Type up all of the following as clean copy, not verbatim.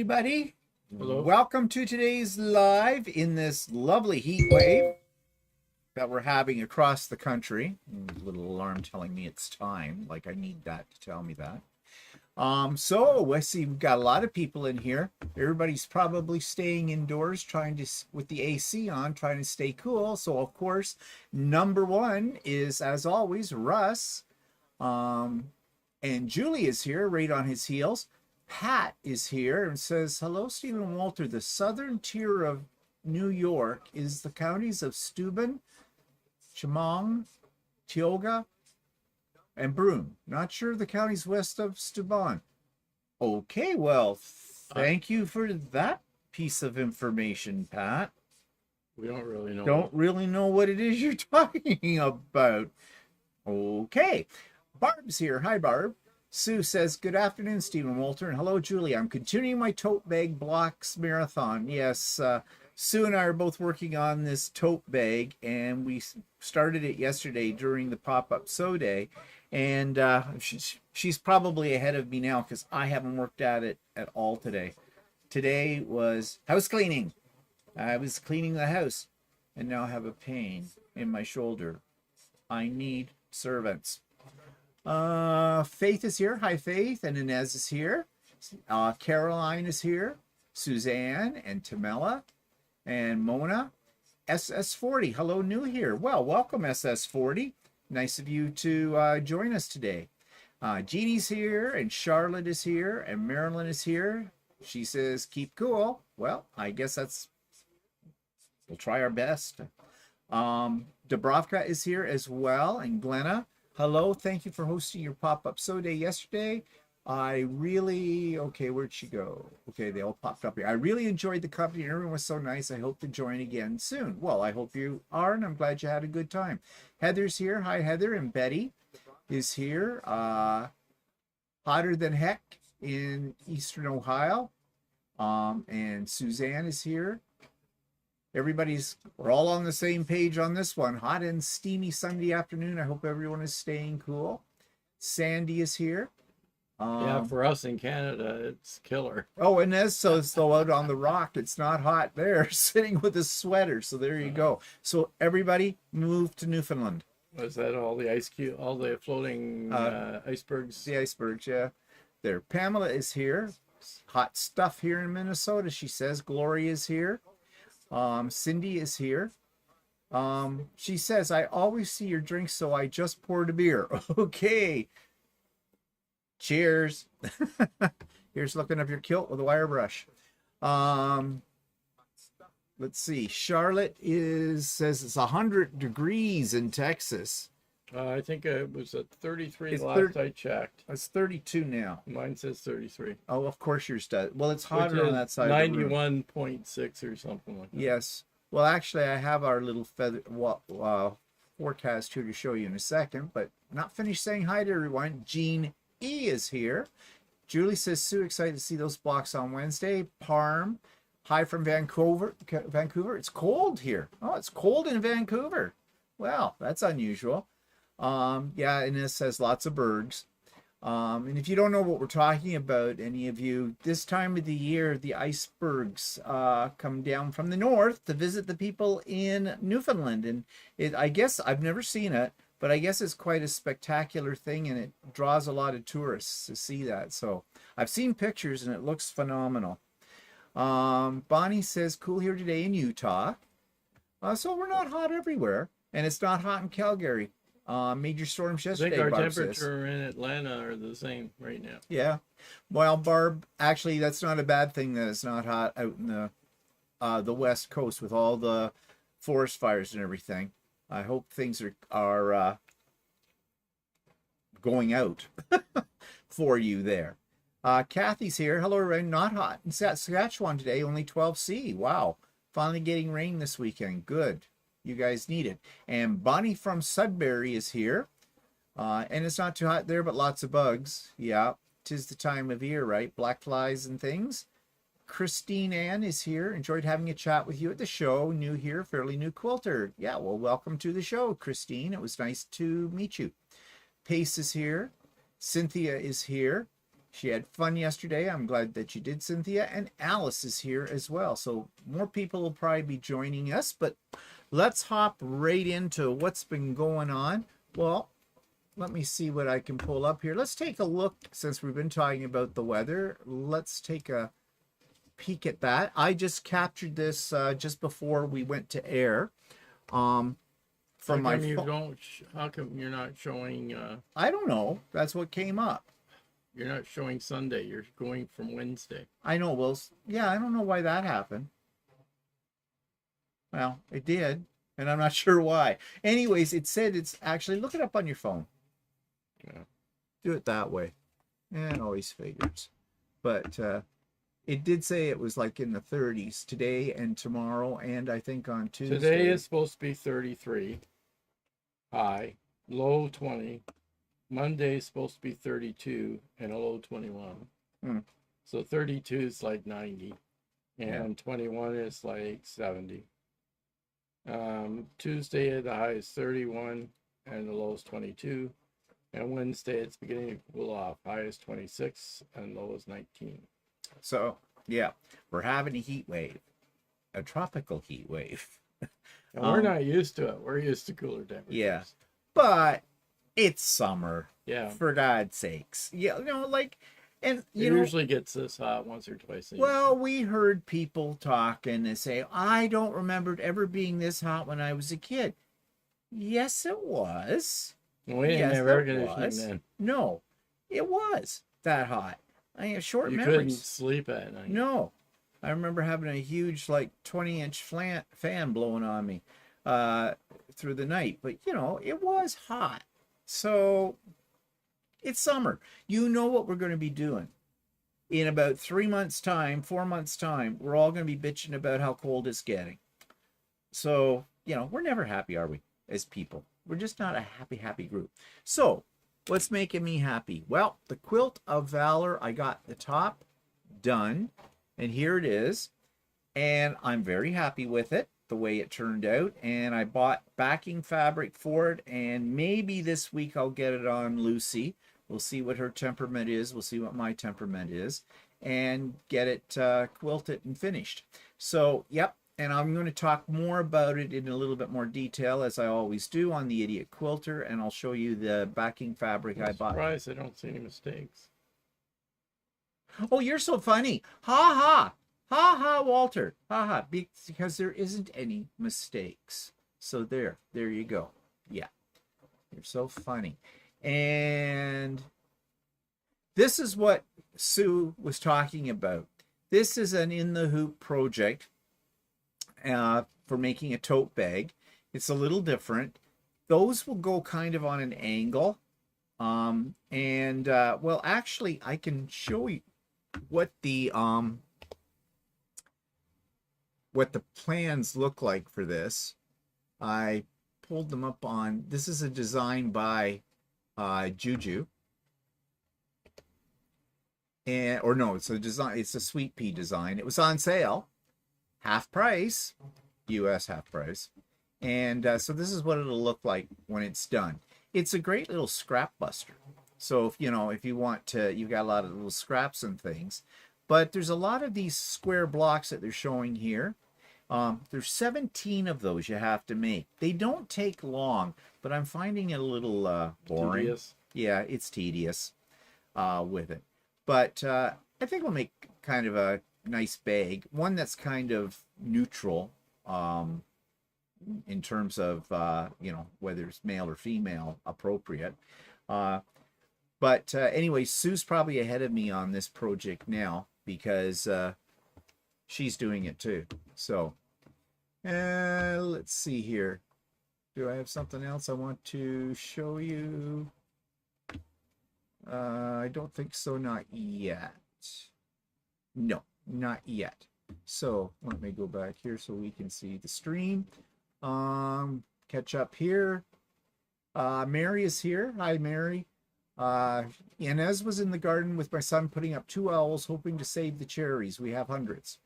everybody. Hello. Welcome to today's live in this lovely heat wave that we're having across the country. A little alarm telling me it's time, like I need that to tell me that. So I see we've got a lot of people in here. Everybody's probably staying indoors, trying to, with the AC on, trying to stay cool. So of course, number one is, as always, Russ. And Julie is here, right on his heels. Pat is here and says, hello, Stephen and Walter. The southern tier of New York is the counties of Steuben, Chemung, Tioga, and Broome. Not sure the counties west of Steuben. Okay, well, thank you for that piece of information, Pat. We don't really know. Don't really know what it is you're talking about. Okay. Barb's here. Hi, Barb. Sue says, good afternoon, Stephen Walter, and hello, Julie. I'm continuing my tote bag blocks marathon. Yes, Sue and I are both working on this tote bag, and we started it yesterday during the pop-up sew day, and she's probably ahead of me now because I haven't worked at it at all today. Today was house cleaning. I was cleaning the house, and now I have a pain in my shoulder. I need servants. Faith is here. Hi, Faith. And Inez is here. Caroline is here. Suzanne and Tamela and Mona. SS40. Hello, new here. Well, welcome, SS40. Nice of you to join us today. Jeannie's here, and Charlotte is here, and Marilyn is here. She says, keep cool. Well, I guess we'll try our best. Dubrovka is here as well, and Glenna. Hello, thank you for hosting your pop-up sew day yesterday. Okay, where'd she go? Okay, they all popped up here. I really enjoyed the company and everyone was so nice. I hope to join again soon. Well, I hope you are, and I'm glad you had a good time. Heather's here. Hi, Heather. And Betty is here. Hotter than heck in Eastern Ohio. And Suzanne is here. We're all on the same page on this one. Hot and steamy Sunday afternoon. I hope everyone is staying cool. Sandy is here. Yeah, for us in Canada, it's killer. Oh, and that's so out on the rock. It's not hot there, sitting with a sweater. So there you go. So everybody move to Newfoundland. Was that all the all the floating icebergs? The icebergs, yeah. There. Pamela is here. Hot stuff here in Minnesota, she says. Gloria is here. Cindy is here. She says, I always see your drinks, so I just poured a beer. Okay. Cheers. Here's looking up your kilt with a wire brush. Let's see. Charlotte says it's 100 degrees in Texas. I think it was at 33 last I checked. It's 32 now. Mine says 33. Oh, of course yours does. Well, it's hotter on that side. 91.6 or something like that. Yes. Well, actually, I have our little forecast here to show you in a second, but not finished saying hi to everyone. Jean E is here. Julie says, Sue, excited to see those blocks on Wednesday. Parm. Hi from Vancouver. It's cold here. Oh, it's cold in Vancouver. Well, that's unusual. Yeah, and it says lots of bergs. And if you don't know what we're talking about, any of you, this time of the year, the icebergs come down from the north to visit the people in Newfoundland. And I guess I've never seen it, but I guess it's quite a spectacular thing, and it draws a lot of tourists to see that. So I've seen pictures, and it looks phenomenal. Bonnie says, cool here today in Utah. So we're not hot everywhere, and it's not hot in Calgary. Major storms yesterday. I think our Barb temperature in Atlanta are the same right now. Yeah. Well, Barb, actually, that's not a bad thing that it's not hot out in the West Coast with all the forest fires and everything. I hope things are going out for you there. Kathy's here. Hello, everyone. Not hot in Saskatchewan today. Only 12°C. Wow. Finally getting rain this weekend. Good. You guys need it. And Bonnie from Sudbury is here. And it's not too hot there, but lots of bugs. Yeah, 'tis the time of year, right? Black flies and things. Christine Ann is here. Enjoyed having a chat with you at the show. New here, fairly new quilter. Yeah, well, welcome to the show, Christine. It was nice to meet you. Pace is here. Cynthia is here. She had fun yesterday. I'm glad that you did, Cynthia. And Alice is here as well. So more people will probably be joining us, but let's hop right into what's been going on. Well, let me see what I can pull up here. Let's take a look, since we've been talking about the weather. Let's take a peek at that. I just captured this just before we went to air. From my phone. How come you're not showing? I don't know. That's what came up. You're not showing Sunday. You're going from Wednesday. I know. Well, yeah, I don't know why that happened. Well, it did, and I'm not sure why. Anyways, it said it's actually, look it up on your phone. Yeah. Do it that way. It always figures. But it did say it was like in the 30s today and tomorrow, and I think on Tuesday. Today is supposed to be 33, high, low 20. Monday is supposed to be 32 and a low 21. So 32 is like 90, and 21 is like 70. Tuesday the high is 31 and the low is 22. And Wednesday it's beginning to cool off. High is 26 and low is 19. So yeah, we're having a heat wave, a tropical heat wave. And we're not used to it. We're used to cooler temperatures. Yeah, but it's summer. Yeah. For God's sakes. Yeah, you know, like, and it usually gets this hot once or twice a year. Well, we heard people talking and say, I don't remember it ever being this hot when I was a kid. Yes, it was. We didn't have air conditioning then. No, it was that hot. I have short memories. You couldn't sleep at night. No. I remember having a huge, like, 20-inch fan blowing on me through the night. But, you know, it was hot. So it's summer. You know what we're going to be doing. In about 3 months' time, 4 months' time, we're all going to be bitching about how cold it's getting. So, you know, we're never happy, are we, as people? We're just not a happy group. So, what's making me happy? Well, the Quilt of Valor, I got the top done, and here it is. And I'm very happy with it, the way it turned out. And I bought backing fabric for it, and maybe this week I'll get it on Lucey. We'll see what her temperament is. We'll see what my temperament is, and get it quilted and finished. So, yep. And I'm going to talk more about it in a little bit more detail, as I always do, on the Idiot Quilter, and I'll show you the backing fabric I bought. I'm surprised I don't see any mistakes. Oh, you're so funny. Ha ha. Ha ha, Walter. Ha ha. Because there isn't any mistakes. So there you go. Yeah. You're so funny. And this is what Sue was talking about. This is an In the Hoop project for making a tote bag. It's a little different. Those will go kind of on an angle. Well, actually, I can show you what the plans look like for this. I pulled them up on, this is a design by Juju. Or no, it's a design, it's a Sweet Pea design. It was on sale, half price, US half price. And so this is what it'll look like when it's done. It's a great little scrap buster. So if you want to, you've got a lot of little scraps and things, but there's a lot of these square blocks that they're showing here. There's 17 of those you have to make. They don't take long, but I'm finding it a little boring. Tedious. Yeah, it's tedious with it. But I think we'll make kind of a nice bag, one that's kind of neutral in terms of whether it's male or female appropriate. But anyway, Sue's probably ahead of me on this project now, because she's doing it too. So let's see here. Do I have something else I want to show you? I don't think so, not yet. No, not yet. So let me go back here so we can see the stream. Catch up here. Mary is here. Hi, Mary. Inez was in the garden with my son putting up 2 owls, hoping to save the cherries. We have hundreds.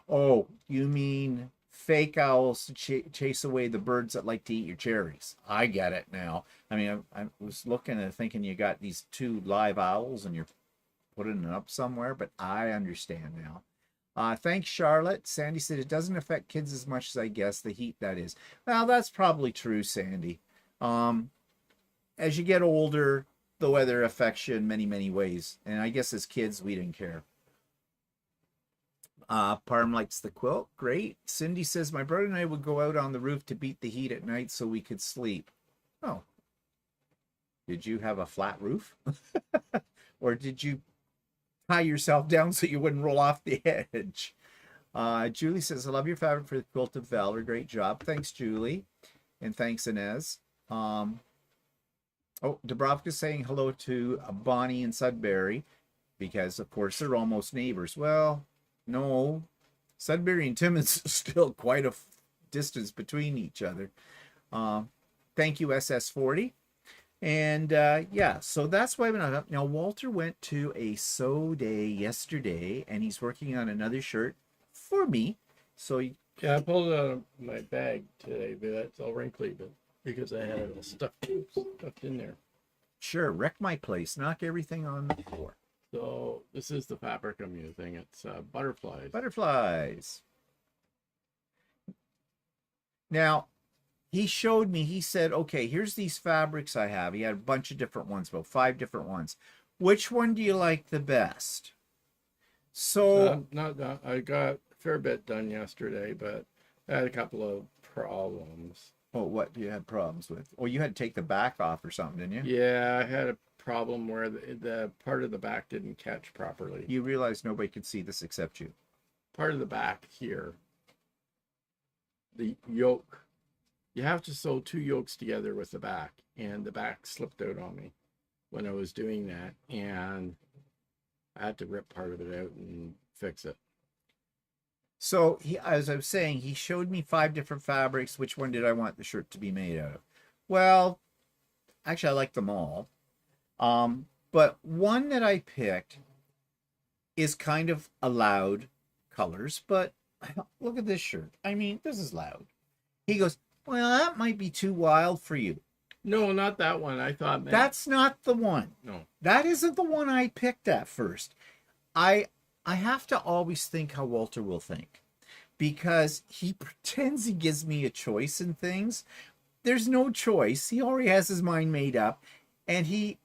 Oh, you mean fake owls to chase away the birds that like to eat your cherries. I get it now. I mean, I was looking and thinking you got these 2 live owls and you're putting them up somewhere, but I understand now. Thanks, Charlotte. Sandy said it doesn't affect kids as much as I guess, the heat, that is. Well, that's probably true, Sandy. As you get older, the weather affects you in many, many ways. And I guess as kids, we didn't care. Parm likes the quilt. Great. Cindy says, my brother and I would go out on the roof to beat the heat at night so we could sleep. Oh. Did you have a flat roof? Or did you tie yourself down so you wouldn't roll off the edge? Julie says, I love your fabric for the quilt of valor. Great job. Thanks, Julie. And thanks, Inez. Oh, Dubrovka's saying hello to Bonnie and Sudbury because, of course, they're almost neighbors. Well, no, Sudbury and Timmins is still quite a distance between each other. Thank you, SS40. And yeah, so that's why I went up. Now, Walter went to a sew day yesterday, and he's working on another shirt for me. So yeah, I pulled it out of my bag today, but it's all wrinkly, but because I had it stuffed in there. Sure, wreck my place, knock everything on the floor. So this is the fabric I'm using. It's butterflies. Butterflies. Now, he showed me, he said, okay, here's these fabrics I have. He had a bunch of different ones, about 5 different ones. Which one do you like the best? So, I got a fair bit done yesterday, but I had a couple of problems. Oh, what you had problems with? Oh, you had to take the back off or something, didn't you? Yeah, I had a problem where the part of the back didn't catch properly. You realize nobody could see this except you. Part of the back here, the yoke, you have to sew 2 yokes together with the back, and the back slipped out on me when I was doing that, and I had to rip part of it out and fix it. So, as I was saying, he showed me 5 different fabrics. Which one did I want the shirt to be made out of? Well, actually, I like them all. But one that I picked is kind of a loud colors, but look at this shirt. I mean, this is loud. He goes, well, that might be too wild for you. No, not that one. I thought, man, that's not the one. No, that isn't the one I picked at first. I have to always think how Walter will think, because he pretends he gives me a choice in things. There's no choice. He already has his mind made up, and he,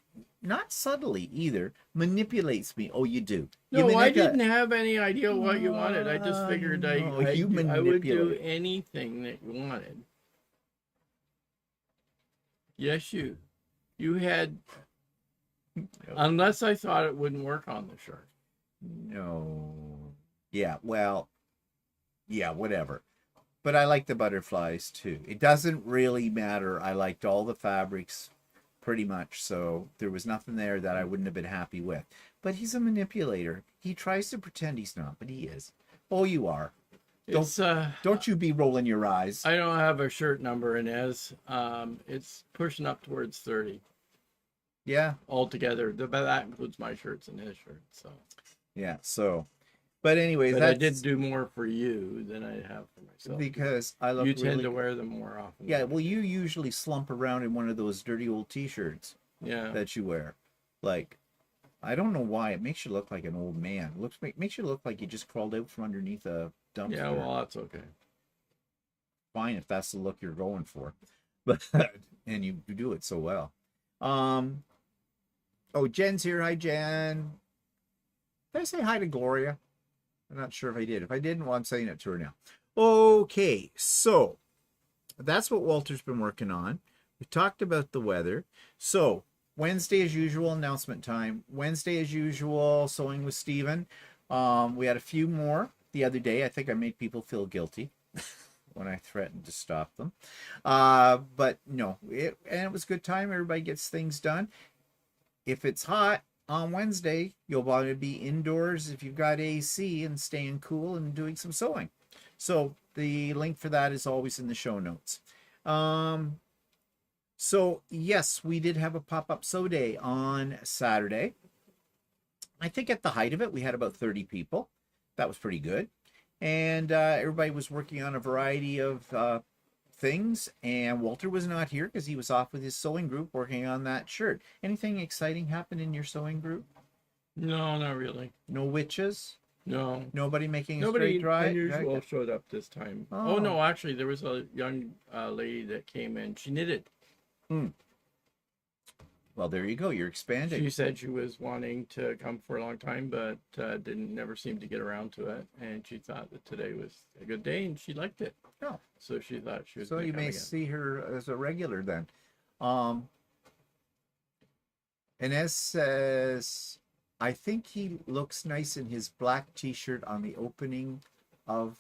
not subtly either, manipulates me. Oh, you do. No, I didn't have any idea what you wanted. I just figured I would do anything that you wanted. Yes, you had, unless I thought it wouldn't work on the shirt. No. Yeah, well, yeah, whatever. But I like the butterflies too. It doesn't really matter. I liked all the fabrics pretty much, so there was nothing there that I wouldn't have been happy with. But he's a manipulator. He tries to pretend he's not, but he is. Oh, you are. Don't you be rolling your eyes. I don't have a shirt number, Inez. It's pushing up towards 30. Yeah. Altogether. But that includes my shirts and his shirts. So. Yeah, so. But anyways, I did do more for you than I have for myself. Because I love. You tend to wear them more often. Yeah, well, you usually slump around in one of those dirty old T-shirts. Yeah. That you wear, like, I don't know why it makes you look like an old man. Makes you look like you just crawled out from underneath a dumpster. Yeah, well, that's okay. Fine if that's the look you're going for, but and you do it so well. Oh, Jen's here. Hi, Jen. Did I say hi to Gloria? I'm not sure if I did. If I didn't, well, I'm saying it to her now. Okay, so that's what Walter's been working on. We talked about the weather. So Wednesday, as usual, announcement time. Wednesday, as usual, sewing with Stephen. We had a few more the other day. I think I made people feel guilty when I threatened to stop them. But no, it was a good time. Everybody gets things done. If it's hot on Wednesday, you'll want to be indoors if you've got AC and staying cool and doing some sewing. So the link for that is always in the show notes. So yes, we did have a pop-up sew day on Saturday. I think at the height of it, we had about 30 people. That was pretty good. and everybody was working on a variety of things, and Walter was not here because he was off with his sewing group working on that shirt. Anything exciting happen in your sewing group? No, not really. No witches? No. Nobody making a Nobody straight drive? unusual showed up this time. Oh. Oh no, actually there was a young lady that came in. She knitted. Well, there you go. You're expanding. She said she was wanting to come for a long time, but never seemed to get around to it. And she thought that today was a good day, and she liked it. Oh. So she thought she was. So you may again. see her as a regular then. Inez says, I think he looks nice in his black t-shirt on the opening of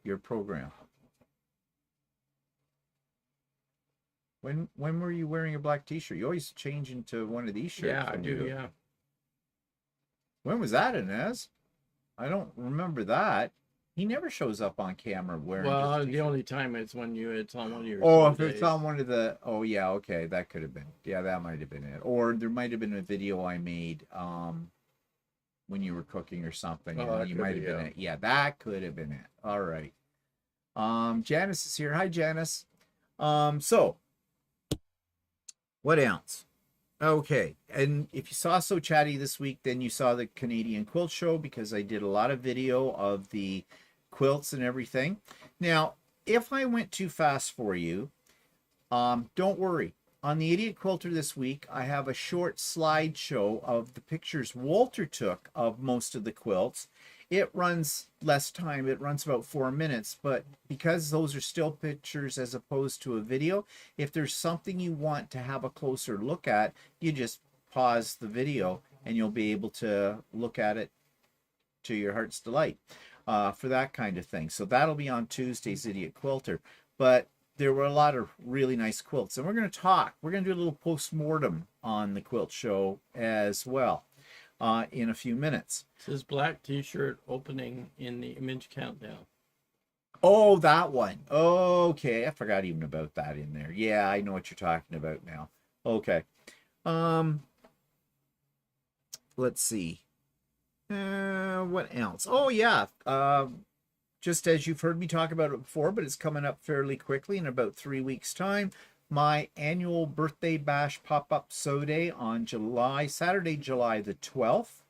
your program. When were you wearing a black t-shirt? You always change into one of these shirts. Yeah, I do. Yeah. When was that, Inez? I don't remember that. He never shows up on camera wearing. Well, the only time it's when it's on one of your. Oh, if it's on one of the. Oh yeah, okay, that could have been. Yeah, that might have been it. Or there might have been a video I made when you were cooking or something. Oh, you might have been it. Yeah, that could have been it. All right. Janice is here. Hi, Janice. So what else? Okay, and if you saw So Chatty this week, then you saw the Canadian Quilt Show, because I did a lot of video of the quilts and everything. Now, if I went too fast for you, don't worry. On the Idiot Quilter this week, I have a short slideshow of the pictures Walter took of most of the quilts. It runs less time. It runs about 4 minutes, but because those are still pictures as opposed to a video, if there's something you want to have a closer look at, you just pause the video and you'll be able to look at it to your heart's delight for that kind of thing. So that'll be on Tuesday's Idiot Quilter. But there were a lot of really nice quilts, and we're going to talk. We're going to do a little post-mortem on the quilt show as well in a few minutes. It says black t-shirt opening in the image countdown. Oh, that one. Okay, I forgot even about that in there. Yeah, I know what you're talking about now. Okay. Let's see. What else? Oh, yeah. Just as you've heard me talk about it before, but it's coming up fairly quickly in about 3 weeks' time. My annual birthday bash pop-up sew day on Saturday, July the 12th.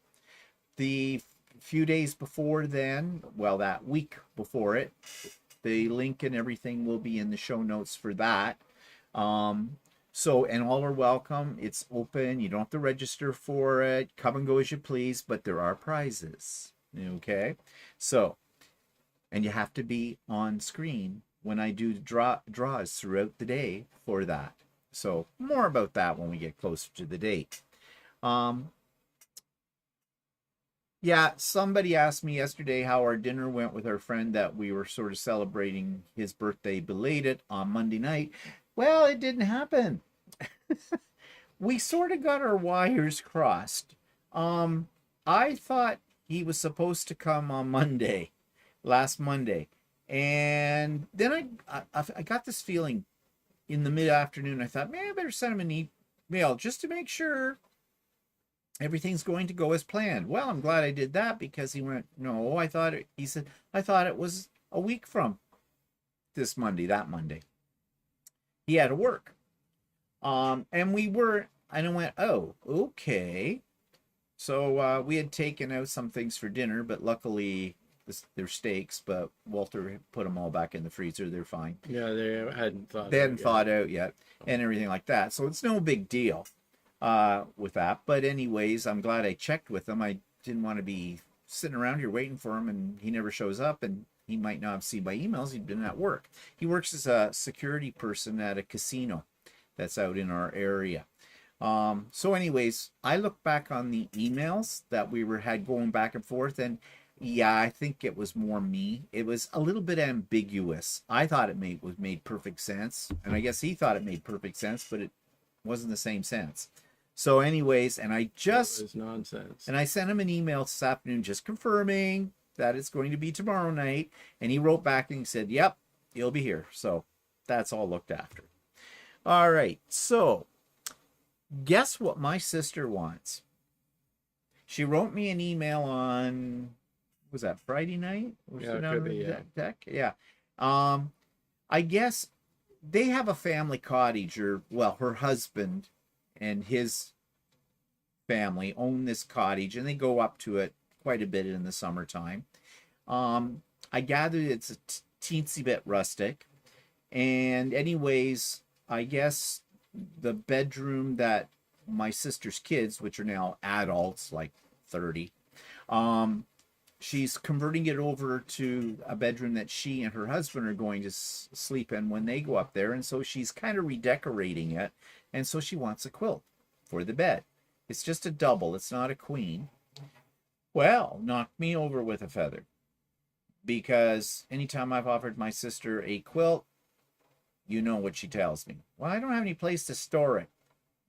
The few days before then, well, that week before it, the link and everything will be in the show notes for that. So, and all are welcome. It's open. You don't have to register for it. Come and go as you please, but there are prizes. Okay? So, and you have to be on screen when I do draws throughout the day for that. So more about that when we get closer to the date. Yeah, somebody asked me yesterday how our dinner went with our friend that we were sort of celebrating his birthday belated on Monday night. Well, it didn't happen. We sort of got our wires crossed. I thought he was supposed to come on Monday. Last Monday, and then I got this feeling in the mid-afternoon. I thought, man, I better send him an email just to make sure everything's going to go as planned. Well, I'm glad I did that, because he went, no, he said I thought it was a week from this Monday, that Monday. He had to work, and I went, oh, okay. So we had taken out some things for dinner, but luckily they're steaks, but Walter put them all back in the freezer. They're fine. Yeah, they hadn't thawed out yet and everything like that. So it's no big deal with that. But anyways, I'm glad I checked with him. I didn't want to be sitting around here waiting for him and he never shows up, and he might not see my emails. He'd been at work. He works as a security person at a casino that's out in our area. So anyways, I look back on the emails that we had going back and forth, and yeah, I think it was more me. It was a little bit ambiguous. I thought it made perfect sense, and I guess he thought it made perfect sense, but it wasn't the same sense. So anyways, and it was nonsense. And I sent him an email this afternoon just confirming that it's going to be tomorrow night, and he wrote back and he said, yep, he'll be here. So that's all looked after. All right, so guess what my sister wants? She wrote me an email on Was that Friday night? Was Yeah, it it on could the be, yeah. deck? Yeah. I guess they have a family cottage, or well, her husband and his family own this cottage, and they go up to it quite a bit in the summertime. I gather it's a teensy bit rustic, and anyways, I guess the bedroom that my sister's kids, which are now adults, like 30, um, she's converting it over to a bedroom that she and her husband are going to sleep in when they go up there. And so she's kind of redecorating it. And so she wants a quilt for the bed. It's just a double, it's not a queen. Well, knock me over with a feather. Because anytime I've offered my sister a quilt, you know what she tells me. Well, I don't have any place to store it.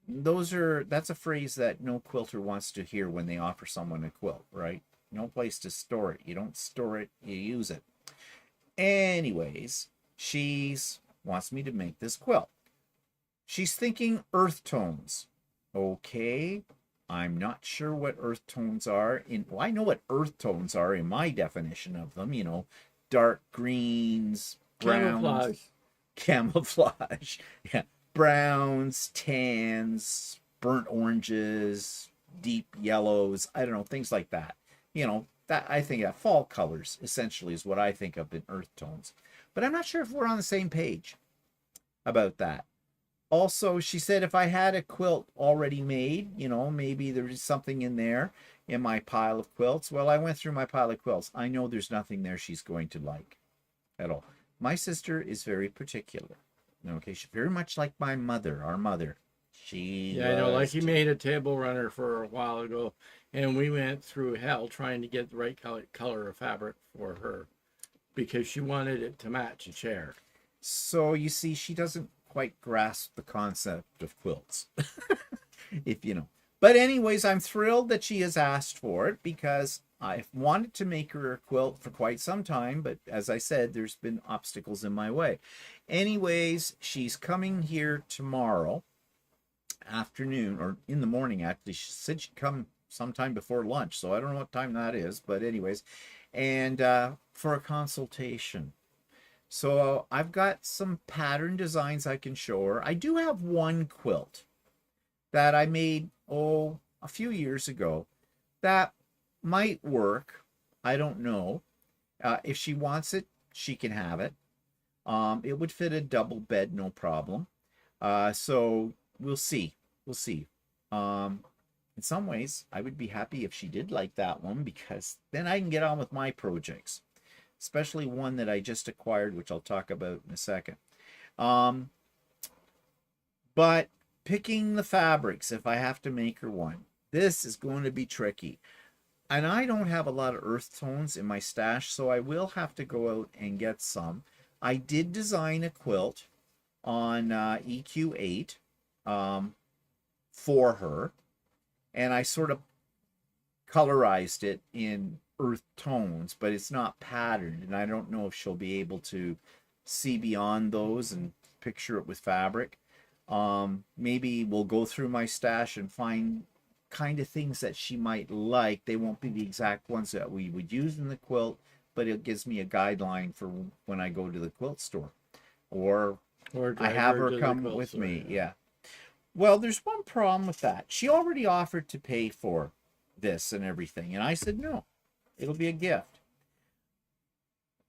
That's a phrase that no quilter wants to hear when they offer someone a quilt, right? No place to store it. You don't store it, you use it. Anyways, she's wants me to make this quilt. She's thinking earth tones. Okay, I'm not sure what earth tones are. Well, I know what earth tones are in my definition of them. You know, dark greens, browns, camouflage. Yeah, browns, tans, burnt oranges, deep yellows. I don't know, things like that. You know, that I think that fall colors essentially is what I think of in earth tones. But I'm not sure if we're on the same page about that. Also, she said if I had a quilt already made, you know, maybe there's something in there in my pile of quilts. Well, I went through my pile of quilts. I know there's nothing there she's going to like at all. My sister is very particular. Okay, she's very much like my mother, our mother. Yeah, I know. Like he made a table runner for a while ago, and we went through hell trying to get the right color of fabric for her because she wanted it to match a chair. So you see, she doesn't quite grasp the concept of quilts, if you know. But anyways, I'm thrilled that she has asked for it because I've wanted to make her a quilt for quite some time, but as I said, there's been obstacles in my way. Anyways, she's coming here tomorrow afternoon, or in the morning actually. She said she'd come sometime before lunch, so I don't know what time that is, but anyways, and for a consultation. So I've got some pattern designs I can show her. I do have one quilt that I made a few years ago that might work. I don't know. If she wants it, she can have it. It would fit a double bed, no problem. So we'll see. We'll see. In some ways, I would be happy if she did like that one because then I can get on with my projects, especially one that I just acquired, which I'll talk about in a second. But picking the fabrics, if I have to make her one, this is going to be tricky. And I don't have a lot of earth tones in my stash, so I will have to go out and get some. I did design a quilt on EQ8 for her, and I sort of colorized it in earth tones, but it's not patterned, and I don't know if she'll be able to see beyond those and picture it with fabric. Maybe we'll go through my stash and find kind of things that she might like. They won't be the exact ones that we would use in the quilt, but it gives me a guideline for when I go to the quilt store, or I have her come with me. Yeah. Well, there's one problem with that. She already offered to pay for this and everything, and I said no, it'll be a gift.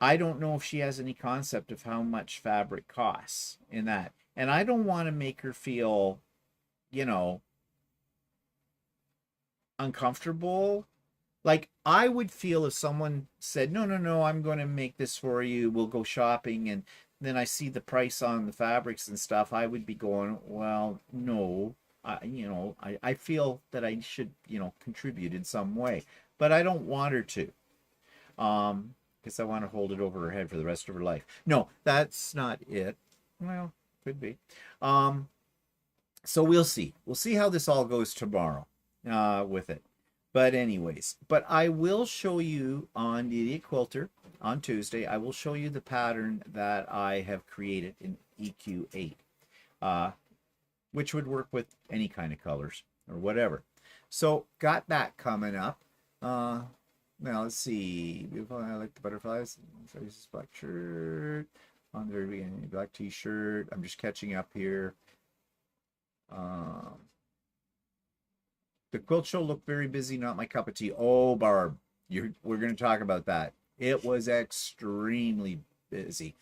I don't know if she has any concept of how much fabric costs in that, and I don't want to make her feel, you know, uncomfortable. Like I would feel if someone said, no, I'm going to make this for you, we'll go shopping, and then I see the price on the fabrics and stuff, I would be going, well, no, I feel that I should, contribute in some way, but I don't want her to, because I want to hold it over her head for the rest of her life. No, that's not it. Well, could be. So we'll see. We'll see how this all goes tomorrow with it. But anyways, I will show you on the Idiot Quilter on Tuesday. I will show you the pattern that I have created in EQ8, which would work with any kind of colors or whatever. So got that coming up. Now let's see. Beautiful. I like the butterflies. So this is black shirt on the very beginning. Black t-shirt. I'm just catching up here. The quilt show looked very busy. Not my cup of tea. Oh, Barb, we're going to talk about that. It was extremely busy.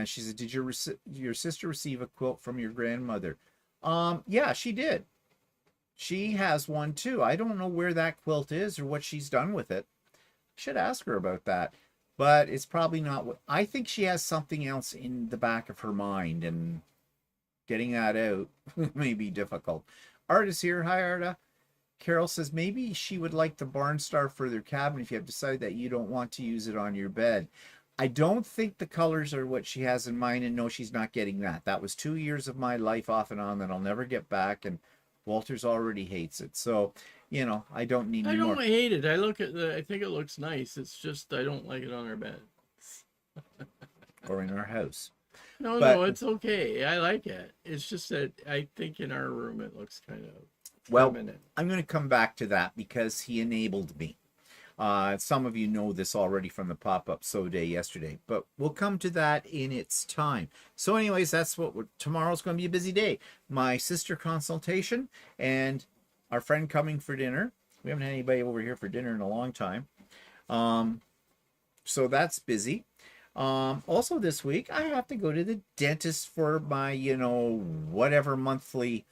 She said, "Did your sister receive a quilt from your grandmother?" Yeah, she did. She has one too. I don't know where that quilt is or what she's done with it. Should ask her about that. But it's probably not what I think. She has something else in the back of her mind, and getting that out may be difficult. Art is here. Hi, Arta. Carol says maybe she would like the barn star for their cabin if you have decided that you don't want to use it on your bed. I don't think the colors are what she has in mind, and no, she's not getting that. That was 2 years of my life off and on that I'll never get back, and Walters already hates it. So, I don't need any more. I don't hate it. I think it looks nice. It's just I don't like it on our bed. Or in our house. No, it's okay. I like it. It's just that I think in our room it looks kind of feminine. I'm going to come back to that because he enabled me. Some of you know this already from the pop-up sew day yesterday, but we'll come to that in its time. So anyways, that's tomorrow's going to be a busy day. My sister consultation and our friend coming for dinner. We haven't had anybody over here for dinner in a long time. So that's busy. Also this week, I have to go to the dentist for my, whatever monthly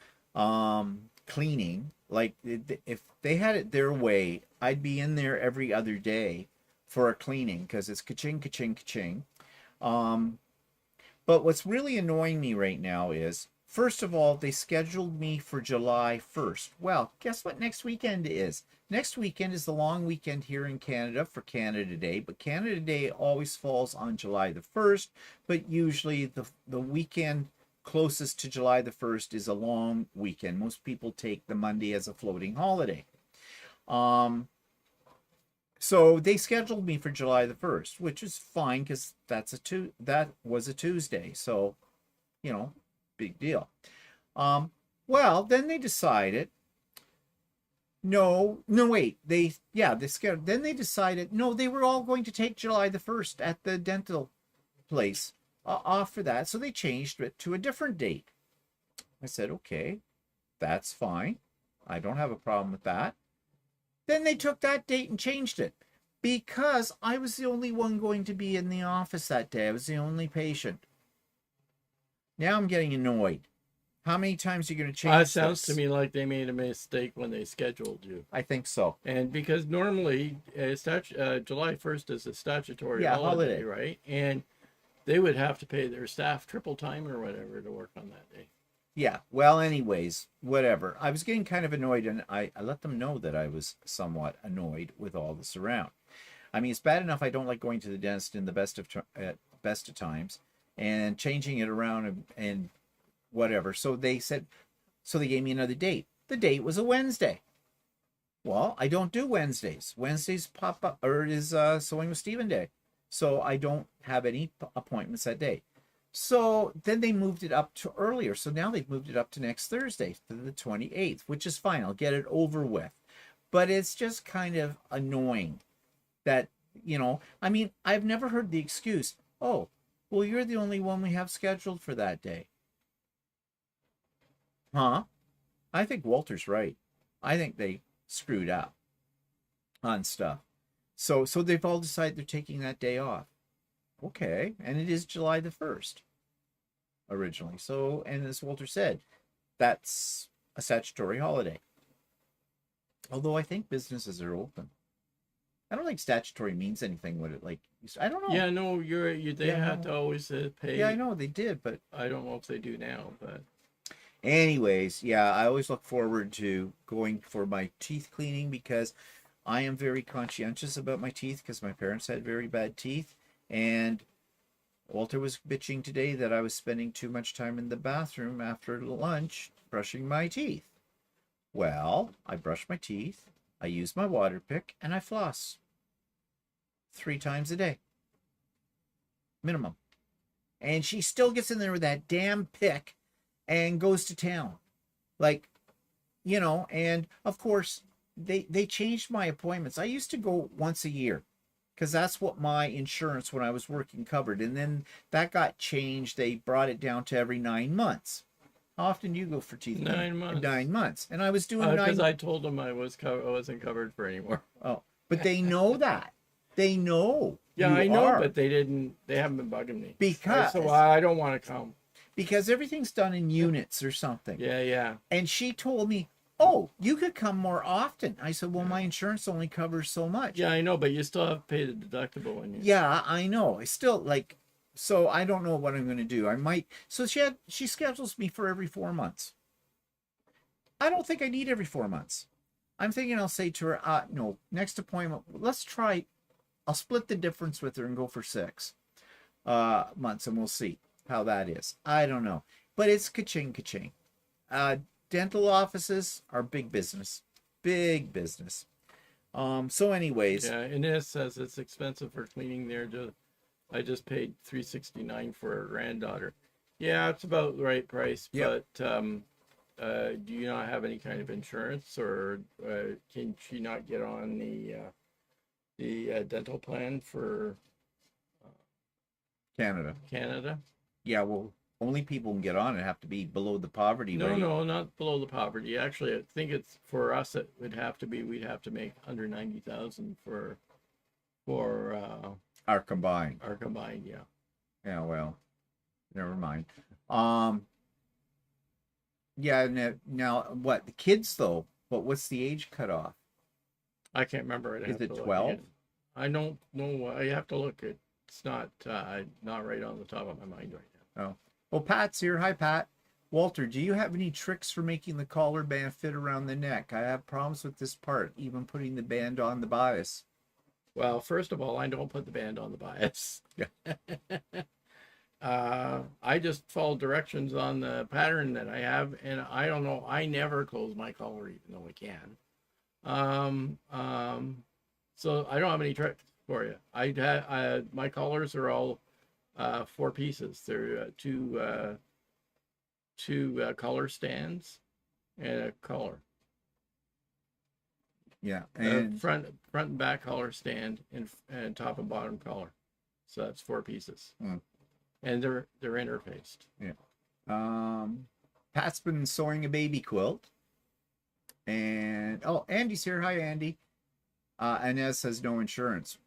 cleaning. Like, if they had it their way, I'd be in there every other day for a cleaning because it's ka-ching, ka-ching, ka-ching. But what's really annoying me right now is, first of all, they scheduled me for July 1st. Well, guess what next weekend is? Next weekend is the long weekend here in Canada for Canada Day, but Canada Day always falls on July the 1st, but usually the weekend closest to July the 1st is a long weekend. Most people take the Monday as a floating holiday. So they scheduled me for July the 1st, which is fine because that was a Tuesday. So, big deal. Well, then they decided, wait, they scheduled, then they decided, no, they were all going to take July the 1st at the dental place off for that. So they changed it to a different date. I said, okay, that's fine. I don't have a problem with that. Then they took that date and changed it because I was the only one going to be in the office that day. I was the only patient. Now I'm getting annoyed. How many times are you going to change It sounds this? to me like they made a mistake when they scheduled you. I think so. And because normally July 1st is a statutory holiday, right? And they would have to pay their staff triple time or whatever to work on that day. Yeah, well, anyways, whatever. I was getting kind of annoyed, and I let them know that I was somewhat annoyed with all this around. I mean, it's bad enough I don't like going to the dentist in the best of times, and changing it around and whatever. So they gave me another date. The date was a Wednesday. Well, I don't do Wednesdays. Wednesdays pop up, or it is Sewing with Stephen Day. So I don't have any appointments that day. So then they moved it up to earlier. So now they've moved it up to next Thursday, to the 28th, which is fine. I'll get it over with. But it's just kind of annoying that, I mean, I've never heard the excuse, oh, well, you're the only one we have scheduled for that day. Huh? I think Walter's right. I think they screwed up on stuff. So they've all decided they're taking that day off. Okay, and it is July the 1st originally. So, and as Walter said, that's a statutory holiday. Although I think businesses are open. I don't think statutory means anything. I don't know. Yeah, no, they had to always pay. Yeah, I know they did, but I don't know if they do now. But anyways, yeah, I always look forward to going for my teeth cleaning because I am very conscientious about my teeth because my parents had very bad teeth. And Walter was bitching today that I was spending too much time in the bathroom after lunch brushing my teeth. Well, I brush my teeth, I use my water pick, and I floss 3 times a day. Minimum. And she still gets in there with that damn pick and goes to town. And of course, they changed my appointments. I used to go once a year because that's what my insurance when I was working covered. And then that got changed. They brought it down to every 9 months. How often do you go for teeth? 9 months. 9 months. And I was doing because I told them I wasn't covered for anymore. Oh, but they know that. They know. Yeah, I you know, are. but they haven't been bugging me. Because So I don't want to come. Because everything's done in units or something. Yeah. And she told me, "Oh, you could come more often." I said, "Well, my insurance only covers so much." Yeah, I know, but you still have to pay the deductible when you. Yeah, I know. I still like, so I don't know what I'm going to do. I might. So she schedules me for every 4 months. I don't think I need every 4 months. I'm thinking I'll say to her, no, next appointment, let's try. I'll split the difference with her and go for 6 months, and we'll see how that is. I don't know, but it's ka-ching. Dental offices are big business. So anyways. Yeah, Inez says it's expensive for cleaning there. I just paid $369 for a granddaughter. Yeah, it's about the right price. Yep. But do you not have any kind of insurance, or can she not get on the dental plan for Canada? Yeah, well, only people can get on it have to be below the poverty rate. No, not below the poverty. Actually, I think it's for us. It would have to be. We'd have to make under 90,000 for our combined. Yeah. Yeah, well, never mind. Yeah. Now what? The kids though. But what's the age cutoff? I can't remember. Is it 12? I don't know. I have to look. It's not right on the top of my mind right now. Oh. Well, Pat's here. Hi, Pat. Walter, do you have any tricks for making the collar band fit around the neck? I have problems with this part, even putting the band on the bias. Well, first of all, I don't put the band on the bias. I just follow directions on the pattern that I have, and I don't know. I never close my collar, even though I can. So I don't have any tricks for you. My collars are all 4 pieces. They're two collar stands and a collar. Yeah, and front and back collar stand and top and bottom collar. So that's 4 pieces. And they're interfaced. Yeah. Pat's been sewing a baby quilt. And Andy's here. Hi, Andy. Inez says no insurance.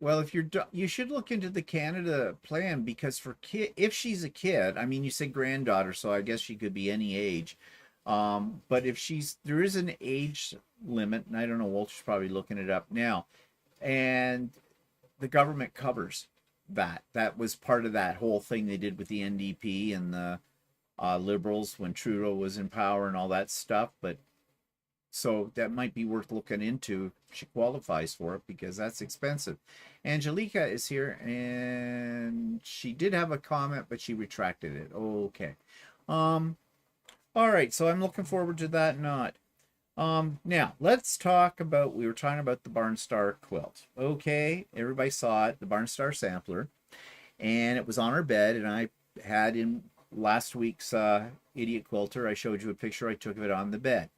Well, if you should look into the Canada plan, because if she's a kid, I mean, you said granddaughter, so I guess she could be any age. But if there is an age limit, and I don't know, Walter's probably looking it up now, and the government covers that. That was part of that whole thing they did with the NDP and the Liberals when Trudeau was in power and all that stuff. But so that might be worth looking into if she qualifies for it, because that's expensive. Angelica is here, and she did have a comment, but she retracted it. Okay. All right, so I'm looking forward to that. Now let's talk about, we were talking about the Barnstar quilt. Okay, everybody saw it, the Barnstar sampler, and it was on our bed, and I had in last week's Idiot Quilter, I showed you a picture I took of it on the bed.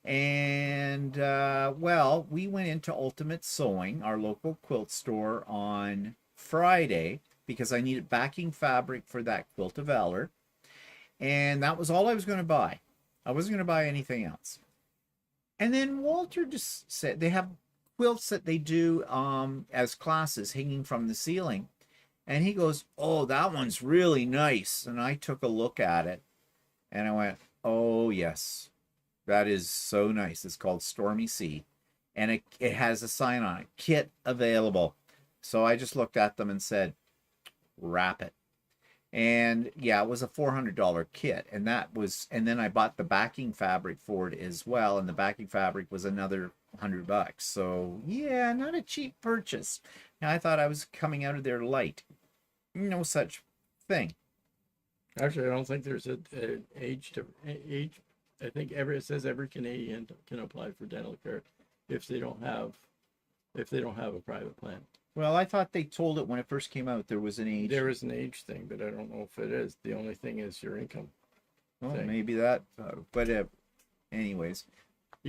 And well, we went into Ultimate Sewing, our local quilt store, on Friday because I needed backing fabric for that Quilt of Valor, and that was all I was going to buy. I wasn't going to buy anything else. And then Walter just said they have quilts that they do as classes hanging from the ceiling, and he goes, "Oh, that one's really nice." And I took a look at it, and I went, "Oh yes, that is so nice." It's called Stormy Sea, and it has a sign on it, "Kit available." So I just looked at them and said, "Wrap it." And yeah, it was a $400 kit, and then I bought the backing fabric for it as well, and the backing fabric was another $100. So yeah, not a cheap purchase. Now I thought I was coming out of there light. No such thing. Actually, I don't think there's an age. I think it says every Canadian can apply for dental care if they don't have a private plan. Well, I thought they told it when it first came out there was an age. There is an age thing, but I don't know if it is. The only thing is your income. Well, maybe that, but anyways.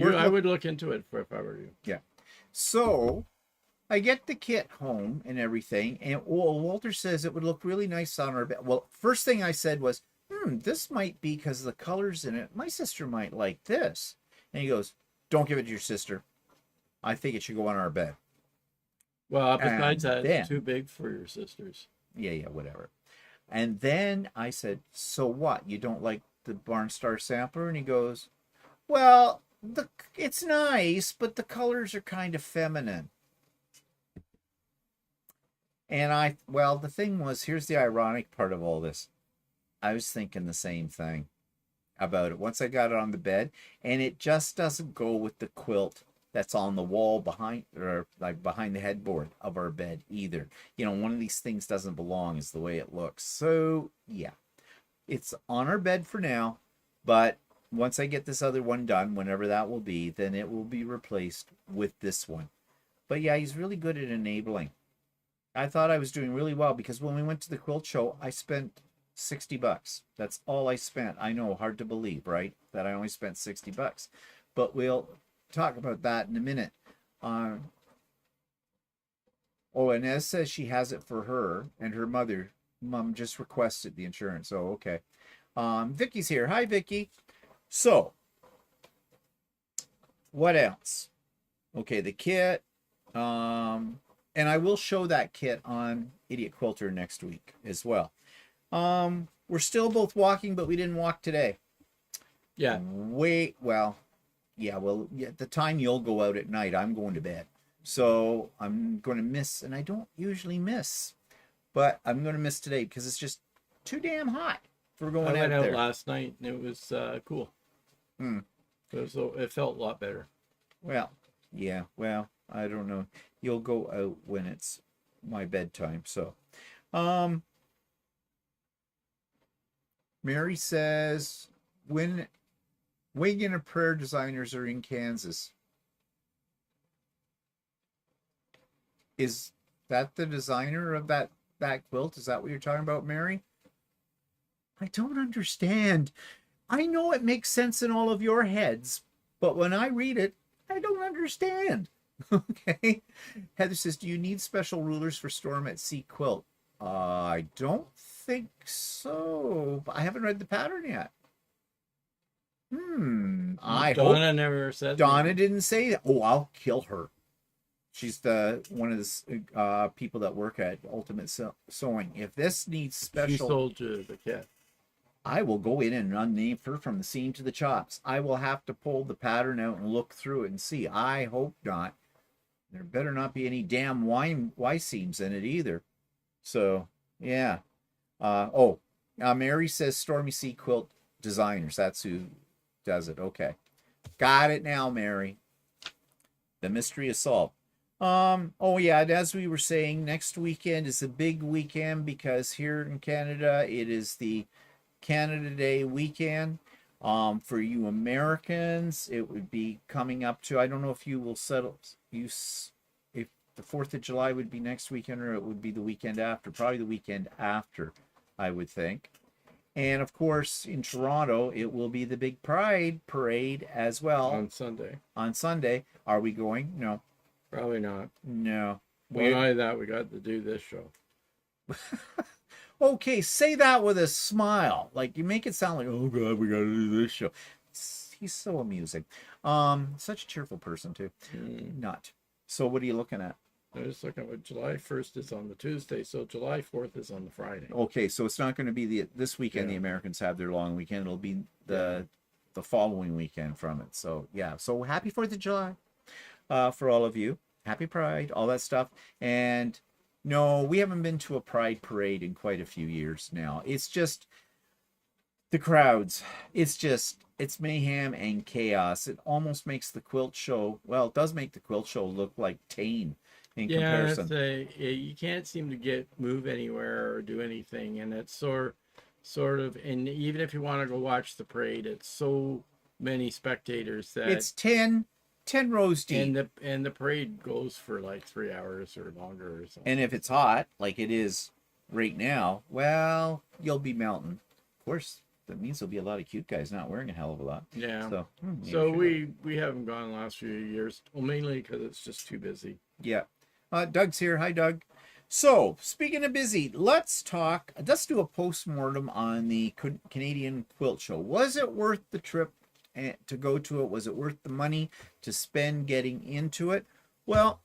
I would look into it if I were you. Yeah. So I get the kit home and everything, and Walter says it would look really nice on our bed. Well, first thing I said was, this might be because of the colors in it. My sister might like this. And he goes, don't give it to your sister. I think it should go on our bed. Well, besides that, it's too big for your sisters. Yeah, whatever. And then I said, so what? You don't like the Barnstar sampler? And he goes, well, it's nice, but the colors are kind of feminine. And the thing was, here's the ironic part of all this. I was thinking the same thing about it once I got it on the bed, and it just doesn't go with the quilt that's on the wall behind the headboard of our bed either. One of these things doesn't belong is the way it looks. So yeah, it's on our bed for now, but once I get this other one done, whenever that will be, then it will be replaced with this one. But yeah, he's really good at enabling. I thought I was doing really well because when we went to the quilt show, I spent $60. That's all I spent. I know, hard to believe, right? That I only spent $60. But we'll talk about that in a minute. And Ez says she has it for her and her mom just requested the insurance. Oh, okay. Vicky's here. Hi, Vicky. So, what else? Okay, the kit. And I will show that kit on Idiot Quilter next week as well. We're still both walking, but we didn't walk today. Yeah. At the time you'll go out at night, I'm going to bed. So I'm going to miss, and I don't usually miss, but I'm going to miss today because it's just too damn hot for going out there. I went out last night, and it was cool. It felt a lot better. Well, yeah, I don't know. You'll go out when it's my bedtime, so. Mary says, when Wigan and Prayer Designers are in Kansas. Is that the designer of that quilt? Is that what you're talking about, Mary? I don't understand. I know it makes sense in all of your heads, but when I read it, I don't understand. Okay. Heather says, do you need special rulers for Storm at Sea Quilt? I don't think so. I haven't read the pattern yet. Donna never said Donna didn't say that. Oh, I'll kill her. She's one of the people that work at Ultimate Sewing. If this needs special, she sold you the kit. I will go in and unname her from the seam to the chops. I will have to pull the pattern out and look through it and see. I hope not. There better not be any damn Y seams in it either. So yeah. Mary says Stormy Sea Quilt Designers. That's who does it. Okay. Got it now, Mary. The mystery is solved. As we were saying, next weekend is a big weekend because here in Canada, it is the Canada Day weekend. For you Americans, it would be coming up to, I don't know if you will settle, if the 4th of July would be next weekend or it would be the weekend after, probably the weekend after, I would think. And of course, in Toronto, it will be the big Pride Parade as well. On Sunday. On Sunday. Are we going? No. Probably not. No. Well, not that we got to do this show. Okay, say that with a smile. Like, you make it sound like, oh God, we got to do this show. He's so amusing. Such a cheerful person, too. Not. So what are you looking at? I was looking at what July 1st is on the Tuesday, so July 4th is on the Friday. Okay, so it's not going to be this weekend. The Americans have their long weekend. It'll be the following weekend from it. So yeah, so happy 4th of July for all of you. Happy Pride, all that stuff. And no, we haven't been to a Pride parade in quite a few years now. It's just the crowds. It's mayhem and chaos. It almost makes the quilt show, it does make the quilt show look like tame. In comparison. You can't seem to move anywhere or do anything, and it's sort of, and even if you want to go watch the parade, it's so many spectators that it's 10 rows deep, and the parade goes for like 3 hours or longer or something. And if it's hot like it is right now, well, you'll be melting. Of course, that means there'll be a lot of cute guys not wearing a hell of a lot. Yeah. So, So we haven't gone the last few years, well, mainly because it's just too busy. yeah. Doug's here. Hi, Doug. So, speaking of busy, let's do a post-mortem on the Canadian Quilt Show. Was it worth the trip to go to it? Was it worth the money to spend getting into it? Well,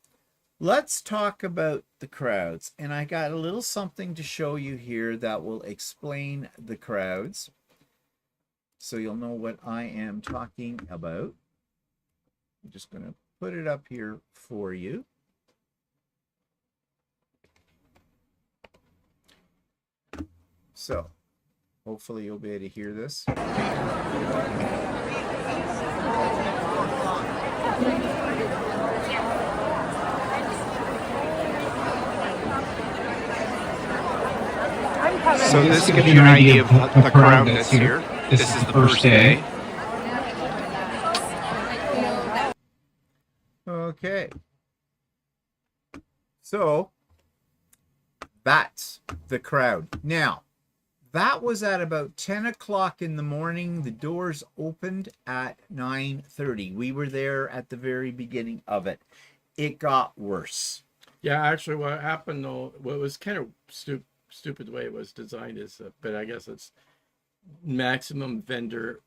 let's talk about the crowds. And I got a little something to show you here that will explain the crowds, so you'll know what I am talking about. I'm just going to put it up here for you. So, hopefully you'll be able to hear this. So this gives you an idea of the crowd that's here. This is the first day. Okay. So, that's the crowd. Now, that was at about 10 o'clock in the morning. The doors opened at 9:30. We were there at the very beginning of it. It got worse. Yeah, actually, what happened though, what was kind of stupid the way it was designed is, but I guess it's maximum vendor,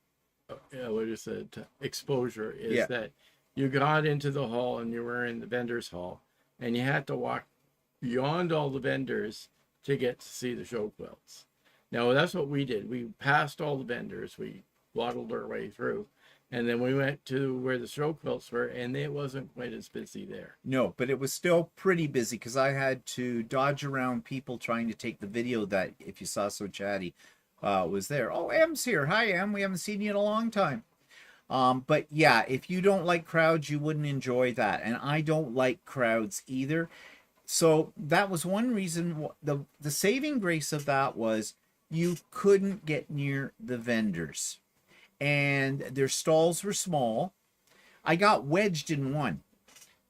what is it, exposure is that you got into the hall and you were in the vendors hall, and you had to walk beyond all the vendors to get to see the show quilts. Now, that's what we did. We passed all the vendors. We waddled our way through. And then we went to where the show quilts were, and it wasn't quite as busy there. No, but it was still pretty busy because I had to dodge around people trying to take the video that, if you saw So Chatty, was there. Oh, Em's here. Hi, Em. We haven't seen you in a long time. But yeah, if you don't like crowds, you wouldn't enjoy that. And I don't like crowds either. So that was one reason. The saving grace of that was you couldn't get near the vendors, and their stalls were small. I got wedged in one.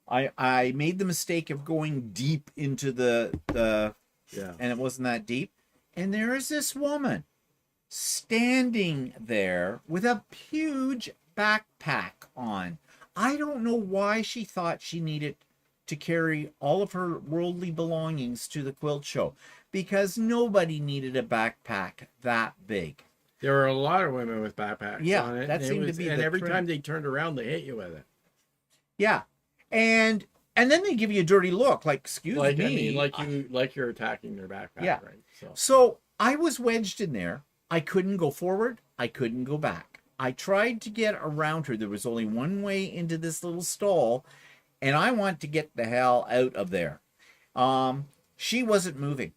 I made the mistake of going deep into the and it wasn't that deep. And there is this woman standing there with a huge backpack on. I don't know why she thought she needed to carry all of her worldly belongings to the quilt show, because nobody needed a backpack that big. There were a lot of women with backpacks on it. That seemed to be and the every trend. time they turned around, they hit you with it. Yeah. And then they give you a dirty look, like, excuse me. I mean, like you're attacking their backpack, Yeah. right? So I was wedged in there. I couldn't go forward. I couldn't go back. I tried to get around her. There was only one way into this little stall, and I want to get the hell out of there. She wasn't moving.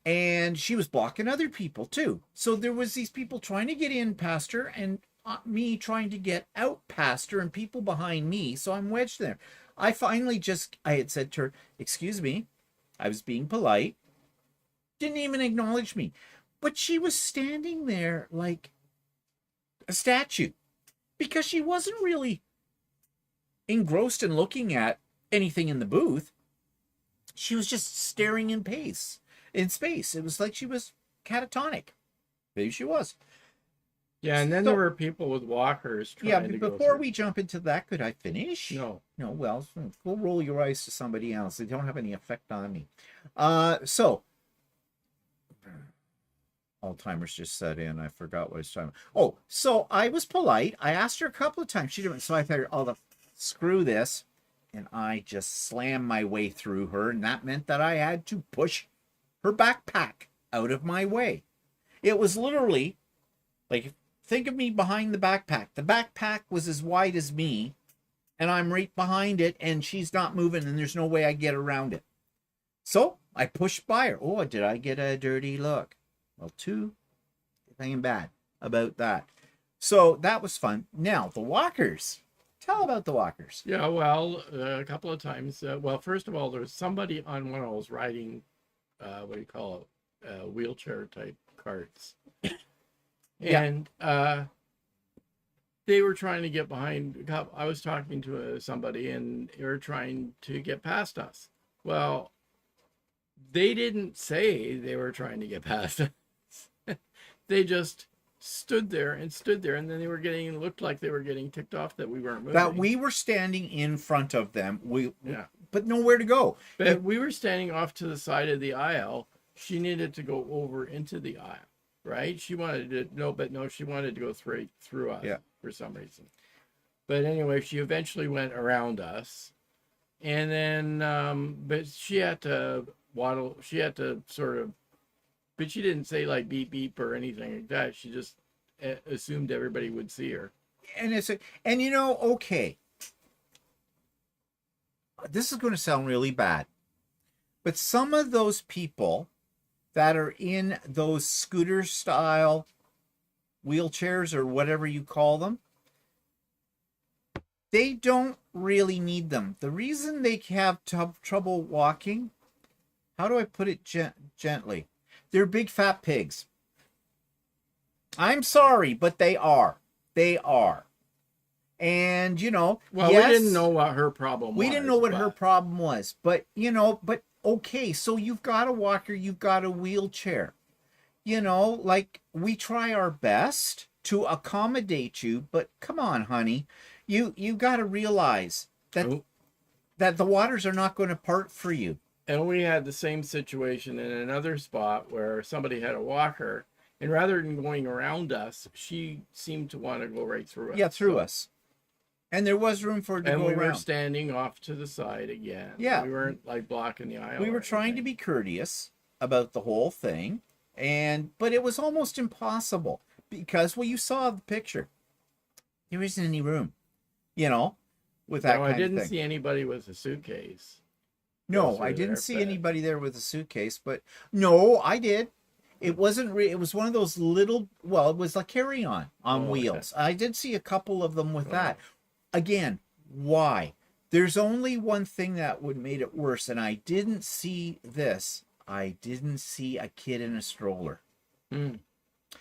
And she was blocking other people too. So there was these people trying to get in past her, and me trying to get out past her, and people behind me. So I'm wedged there. I had said to her, excuse me. I was being polite. Didn't even acknowledge me. But she was standing there like a statue, because she wasn't really engrossed in looking at anything in the booth. She was just staring in space. It was like she was catatonic. Maybe she was. Yeah, and then there were people with walkers trying to go before through. we jump into that, could I finish? No. Well, go roll your eyes to somebody else. They don't have any effect on me. So Alzheimer's just set in. I forgot what I was talking about. Oh, so I was polite. I asked her a couple of times. She didn't. So I thought, screw this. And I just slammed my way through her. And that meant that I had to push her backpack out of my way. It was literally like, think of me behind the backpack. The backpack was as wide as me, and I'm right behind it, and she's not moving, and there's no way I get around it. So I pushed by her. Oh, did I get a dirty look? Well, nothing bad about that. So that was fun. Now, the walkers. Tell about the walkers. Yeah, well, a couple of times. Well, first of all, there was somebody on one of those riding, wheelchair type carts. And they were trying to get behind. I was talking to somebody, and they were trying to get past us. Well, they didn't say they were trying to get past us. they just stood there, and then they were looked like they were getting ticked off that we weren't moving. That we were standing in front of them. Yeah. But nowhere to go. But we were standing off to the side of the aisle. She needed to go over into the aisle, right? She wanted to she wanted to go through us for some reason. But anyway, she eventually went around us, and then but she had to waddle. She had to sort of, but she didn't say like beep beep or anything like that. She just assumed everybody would see her. And okay. This is going to sound really bad, but some of those people that are in those scooter style wheelchairs or whatever you call them, they don't really need them. The reason they have trouble walking, how do I put it gently? They're big fat pigs. I'm sorry, but they are. They are. And, well, yes, we didn't know what her problem was. We didn't know what her problem was. But, okay, so you've got a walker, you've got a wheelchair. Like, we try our best to accommodate you, but come on, honey. You got to realize that the waters are not going to part for you. And we had the same situation in another spot where somebody had a walker, and rather than going around us, she seemed to want to go right through us. Yeah, through us. And there was room for her to go around. And we were standing off to the side again. Yeah. We weren't like blocking the aisle. We were trying to be courteous about the whole thing, but it was almost impossible because, well, you saw the picture. There isn't any room, with that kind of thing. I didn't see anybody with a suitcase. No, I didn't see anybody there with a suitcase, but no, I did. It wasn't. It was one of those little. Well, it was like carry-on wheels. Okay. I did see a couple of them with that. Again, why? There's only one thing that would made it worse, and I didn't see this. I didn't see a kid in a stroller. Yeah,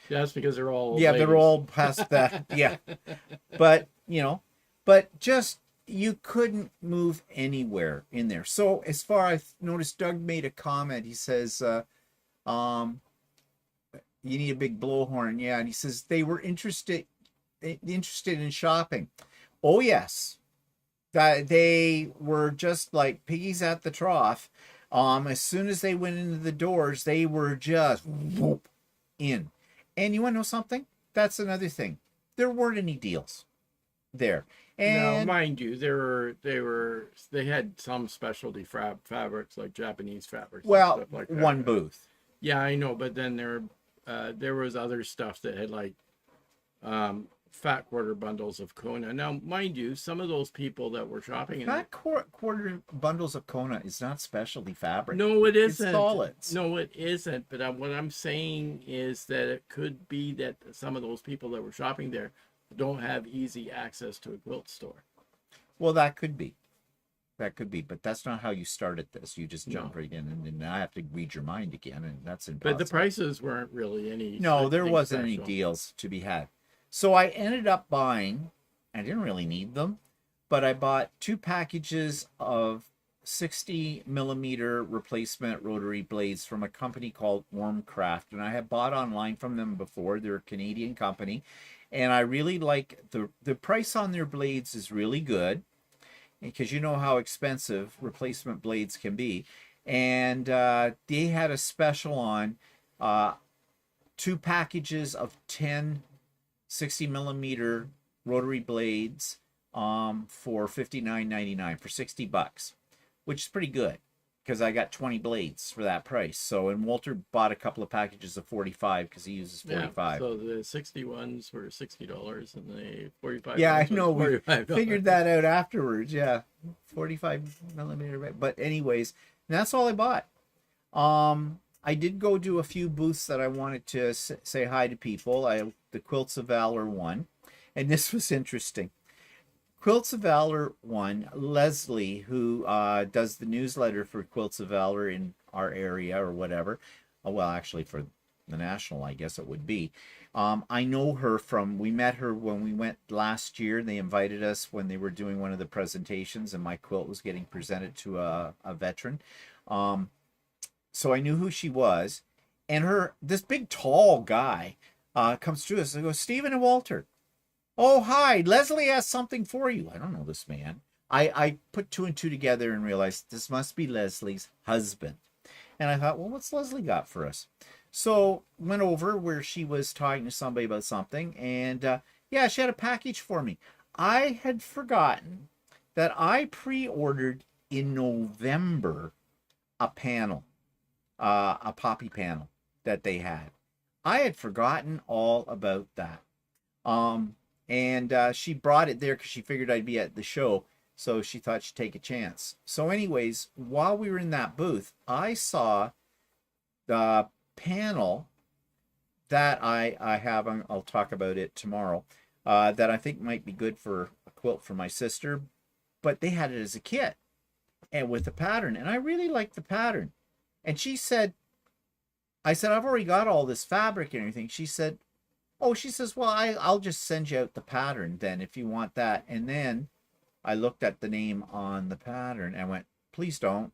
that's because they're all ladies. They're all past that. Yeah, but just. You couldn't move anywhere in there. So as far as I noticed, Doug made a comment. He says, you need a big blowhorn. Yeah. And he says they were interested in shopping. Oh yes. That they were just like piggies at the trough. As soon as they went into the doors, they were just whoop in. And you want to know something? That's another thing. There weren't any deals there. And now, mind you, they had some specialty fabrics like Japanese fabrics. Well, and stuff like that. One booth. Yeah, I know, but then there was other stuff that had like fat quarter bundles of Kona. Now, mind you, some of those people that were shopping in fat quarter bundles of Kona is not specialty fabric. No, it isn't. It's solids. No, it isn't. But what I'm saying is that it could be that some of those people that were shopping there don't have easy access to a quilt store. Well, that could be, but that's not how you started this. You just jump right in, and then I have to read your mind again, and that's impossible. But the prices weren't really any. No, there wasn't any deals to be had. So I ended up buying. I didn't really need them, but I bought 2 packages of 60 millimeter replacement rotary blades from a company called Wormcraft, and I had bought online from them before. They're a Canadian company. And I really like the price on their blades is really good because you know how expensive replacement blades can be. And they had a special on 2 packages of 10 60 millimeter rotary blades for $59.99 for $60, which is pretty good because I got 20 blades for that price. So, and Walter bought a couple of packages of 45 because he uses 45. Yeah, so the 60 ones were $60 and the 45. Yeah, I know. We figured that out afterwards. Yeah, 45 millimeter. But anyways, that's all I bought. I did go do a few booths that I wanted to say hi to people. The Quilts of Valor one, and this was interesting. Quilts of Valor one, Leslie, who does the newsletter for Quilts of Valor in our area or whatever. Well, actually for the national, I guess it would be. I know her we met her when we went last year. They invited us when they were doing one of the presentations and my quilt was getting presented to a veteran. So I knew who she was. And this big tall guy comes to us and goes, Stephen and Walter. Oh, hi. Leslie has something for you. I don't know this man. I put two and two together and realized this must be Leslie's husband. And I thought, well, what's Leslie got for us? So went over where she was talking to somebody about something. And yeah, she had a package for me. I had forgotten that I pre-ordered in November a panel, a poppy panel that they had. I had forgotten all about that. And she brought it there because she figured I'd be at the show. So she thought she'd take a chance. So anyways, while we were in that booth, I saw the panel that I have, I'll talk about it tomorrow, that I think might be good for a quilt for my sister. But they had it as a kit and with the pattern. And I really liked the pattern. And she said, I said, I've already got all this fabric and everything. She said, oh, she says, well, I'll just send you out the pattern then if you want that. And then I looked at the name on the pattern and went, please don't.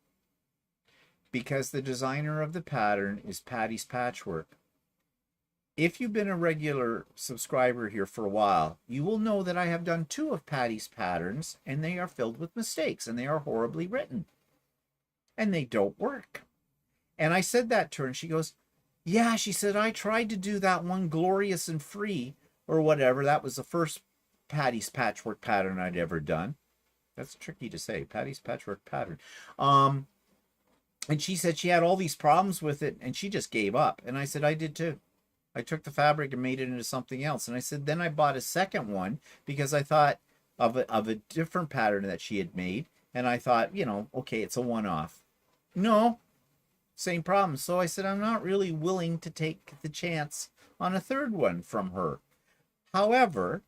Because the designer of the pattern is Patty's Patchwork. If you've been a regular subscriber here for a while, you will know that I have done 2 of Patty's patterns, and they are filled with mistakes, and they are horribly written. And they don't work. And I said that to her, and she goes, yeah, she said, I tried to do that one Glorious and Free, or whatever. That was the first Patty's Patchwork pattern I'd ever done. That's tricky to say, Patty's Patchwork pattern. And she said she had all these problems with it, and she just gave up. And I said, I did too. I took the fabric and made it into something else. And I said, then I bought a second one because I thought of a different pattern that she had made. And I thought, you know, okay, it's a one-off. No, same problem. So I said, I'm not really willing to take the chance on a third one from her. However,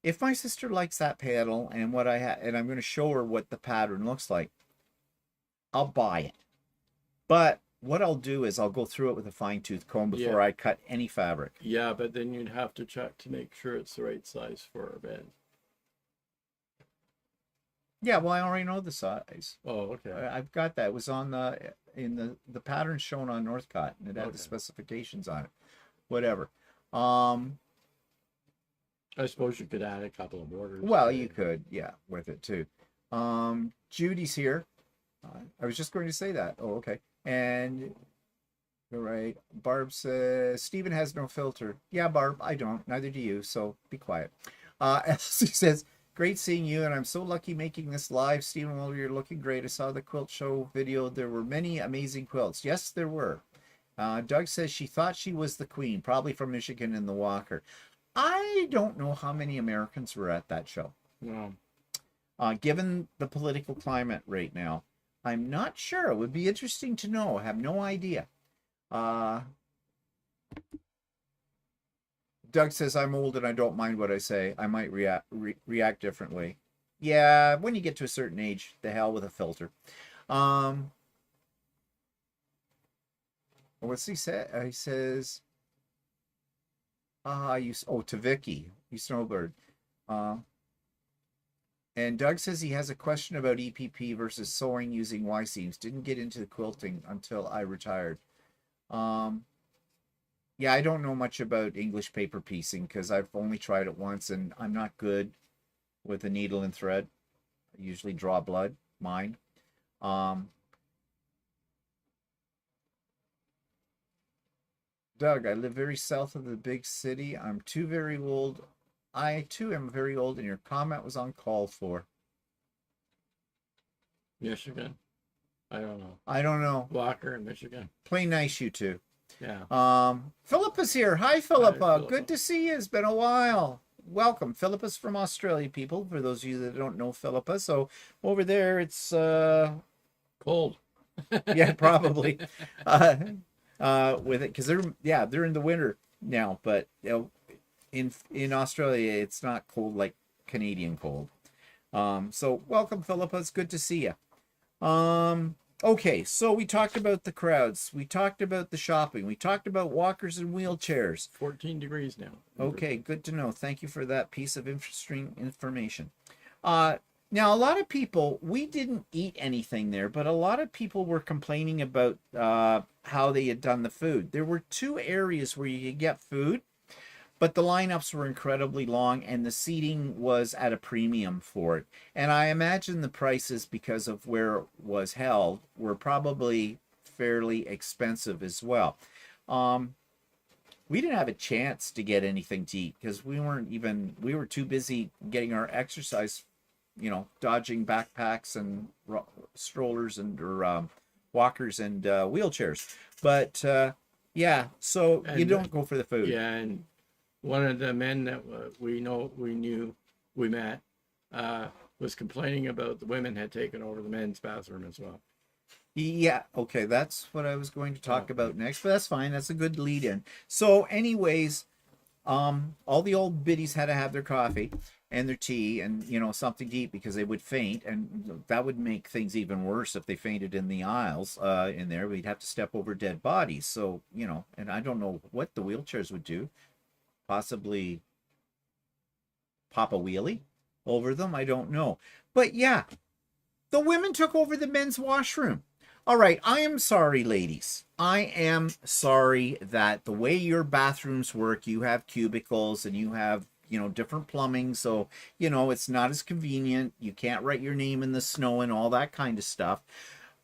if my sister likes that panel and what I have, and I'm going to show her what the pattern looks like, I'll buy it. But what I'll do is I'll go through it with a fine-tooth comb before I cut any fabric. Yeah, but then you'd have to check to make sure it's the right size for our bed. Yeah, well, I already know the size. Oh, okay. I've got that. It was on the pattern shown on Northcott, and it had the specifications on it. Whatever. I suppose you could add a couple of borders. Well, you could, yeah, with it too. Judy's here. I was just going to say that. Oh, okay. And all right, Barb says Stephen has no filter. Yeah, Barb, I don't. Neither do you. So be quiet. Elsie says, great seeing you, and I'm so lucky making this live. Stephen, well, you're looking great. I saw the quilt show video. There were many amazing quilts. Yes, there were. Doug says she thought she was the queen, probably from Michigan in the Walker. I don't know how many Americans were at that show. No. Given the political climate right now, I'm not sure. It would be interesting to know. I have no idea. Doug says, I'm old and I don't mind what I say. I might react differently. Yeah, when you get to a certain age, the hell with a filter. What's he say? He says, to Vicky, you snowbird. And Doug says he has a question about EPP versus sewing using Y seams. Didn't get into the quilting until I retired. Yeah, I don't know much about English paper piecing because I've only tried it once and I'm not good with a needle and thread. I usually draw blood, mine. Doug, I live very south of the big city. I'm too very old. I, too, am very old, and your comment was uncalled for. Michigan? I don't know. I don't know. Walker in Michigan. Play nice, you two. Yeah. Philippa's here. Hi, Philippa. Philippa. Good to see you. It's been a while. Welcome. Philippa's from Australia, people, for those of you that don't know Philippa. So over there, it's... cold. Yeah, probably. With it, because they're in the winter now, but you know, in Australia, it's not cold like Canadian cold. So welcome, Philippa. It's good to see you. Okay, so we talked about the crowds. We talked about the shopping. We talked about walkers and wheelchairs. 14 degrees now. Okay, good to know. Thank you for that piece of interesting information. Now, a lot of people, we didn't eat anything there, but a lot of people were complaining about how they had done the food. There were two areas where you could get food, but the lineups were incredibly long and the seating was at a premium for it. And I imagine the prices, because of where it was held, were probably fairly expensive as well. We didn't have a chance to get anything to eat because we were too busy getting our exercise, dodging backpacks and strollers and or walkers and wheelchairs. But yeah, so you don't go for the food. Yeah, and one of the men that we met was complaining about the women had taken over the men's bathroom as well. Yeah, okay, that's what I was going to talk about next, but that's fine. That's a good lead in. So anyways, all the old biddies had to have their coffee and their tea and, something to eat because they would faint, and that would make things even worse if they fainted in the aisles in there. We'd have to step over dead bodies. So, and I don't know what the wheelchairs would do. Possibly pop a wheelie over them. I don't know. But yeah, the women took over the men's washroom. All right, I am sorry, ladies. I am sorry that the way your bathrooms work, you have cubicles and you have, different plumbing. So, it's not as convenient. You can't write your name in the snow and all that kind of stuff.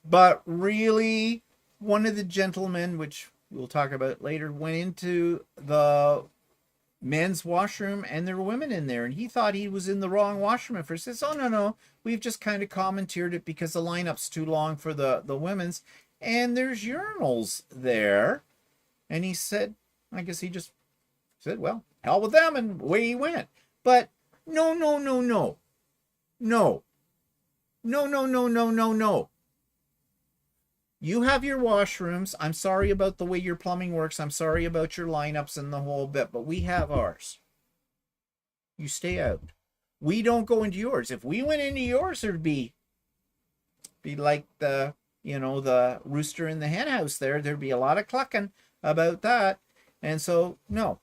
But really, one of the gentlemen, which we'll talk about later, went into the men's washroom and there were women in there, and he thought he was in the wrong washroom at first. He says, oh no, we've just kind of commandeered it because the lineup's too long for the women's and there's urinals there. And he said, I guess he just said, well, hell with them, and away he went. But no. You have your washrooms. I'm sorry about the way your plumbing works. I'm sorry about your lineups and the whole bit, but we have ours. You stay out. We don't go into yours. If we went into yours, there'd be like the rooster in the hen house there. There'd be a lot of clucking about that. And so, no.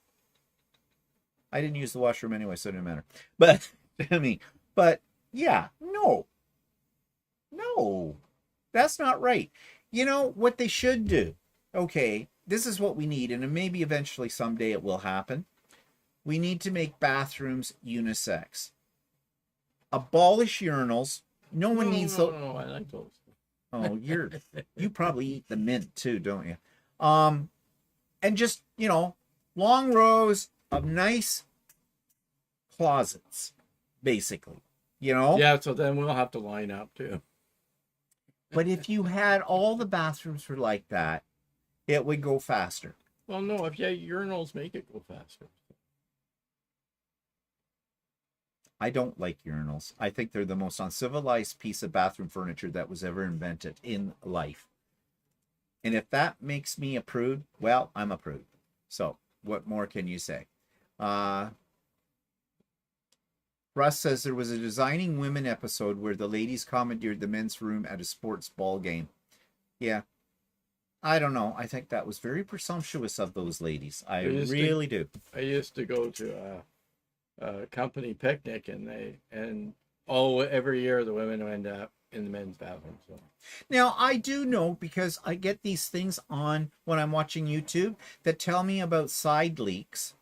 I didn't use the washroom anyway, so it didn't matter. But, yeah, no. That's not right. What they should do, okay, this is what we need, and maybe eventually someday it will happen. We need to make bathrooms unisex. Abolish urinals. No one needs those. No, I like those. Oh, you probably eat the mint too, don't you? And just, long rows of nice closets, basically, Yeah, so then we'll have to line up too. But if you had all the bathrooms were like that, it would go faster. Well, no, if you have urinals, make it go faster. I don't like urinals. I think they're the most uncivilized piece of bathroom furniture that was ever invented in life. And if that makes me a prude, well, I'm a prude. So what more can you say? Russ says there was a Designing Women episode where the ladies commandeered the men's room at a sports ball game. Yeah. I don't know. I think that was very presumptuous of those ladies. I really do. I used to go to a company picnic every year the women end up in the men's bathroom. So. Now, I do know because I get these things on when I'm watching YouTube that tell me about side leaks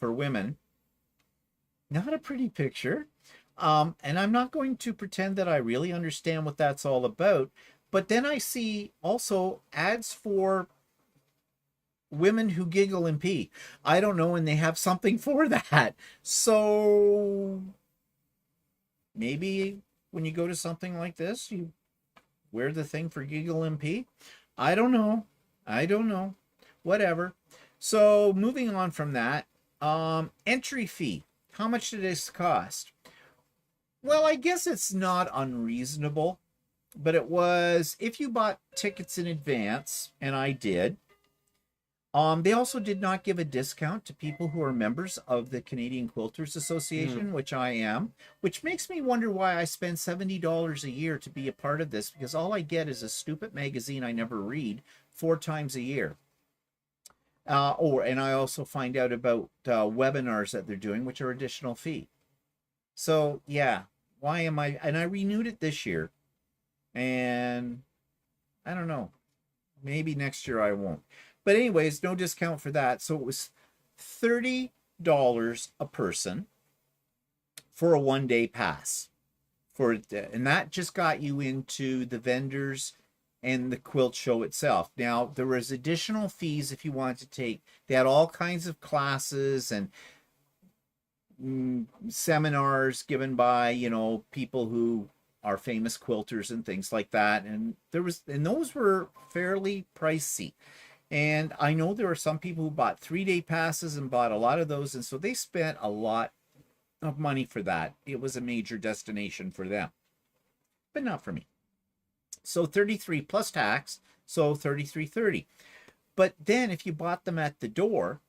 for women. Not a pretty picture. And I'm not going to pretend that I really understand what that's all about. But then I see also ads for women who giggle and pee. I don't know, and they have something for that. So maybe when you go to something like this, you wear the thing for giggle and pee. I don't know. Whatever. So moving on from that, entry fee. How much did this cost? Well, I guess it's not unreasonable, but it was if you bought tickets in advance, and I did. They also did not give a discount to people who are members of the Canadian Quilters Association, which I am, which makes me wonder why I spend $70 a year to be a part of this, because all I get is a stupid magazine I never read 4 times a year. And I also find out about webinars that they're doing, which are additional fee. So, yeah, why am I, and I renewed it this year, and I don't know, maybe next year I won't. But anyways, no discount for that. So it was $30 a person for a 1-day pass. And that just got you into the vendors and the quilt show itself. Now, there was additional fees if you wanted to take. They had all kinds of classes and seminars given by, people who are famous quilters and things like that. And those were fairly pricey. And I know there are some people who bought 3-day passes and bought a lot of those. And so they spent a lot of money for that. It was a major destination for them, but not for me. So 33 plus tax, so 33.30. But then if you bought them at the door,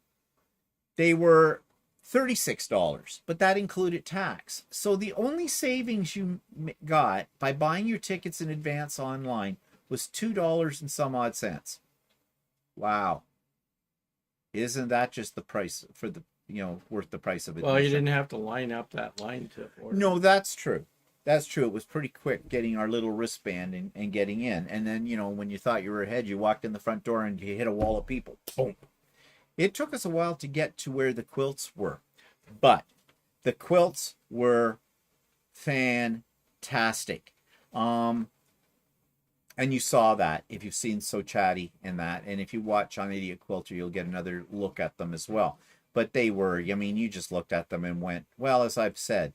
they were $36, but that included tax. So the only savings you got by buying your tickets in advance online was $2 and some odd cents. Wow. Isn't that just the price for the, worth the price of it? Well, you didn't have to line up that line to order. No, that's true. That's true. It was pretty quick getting our little wristband and getting in. And then, when you thought you were ahead, you walked in the front door and you hit a wall of people. Boom. It took us a while to get to where the quilts were, but the quilts were fantastic. And you saw that if you've seen So Chatty and that. And if you watch on Idiot Quilter, you'll get another look at them as well. But they were, you just looked at them and went, well, as I've said,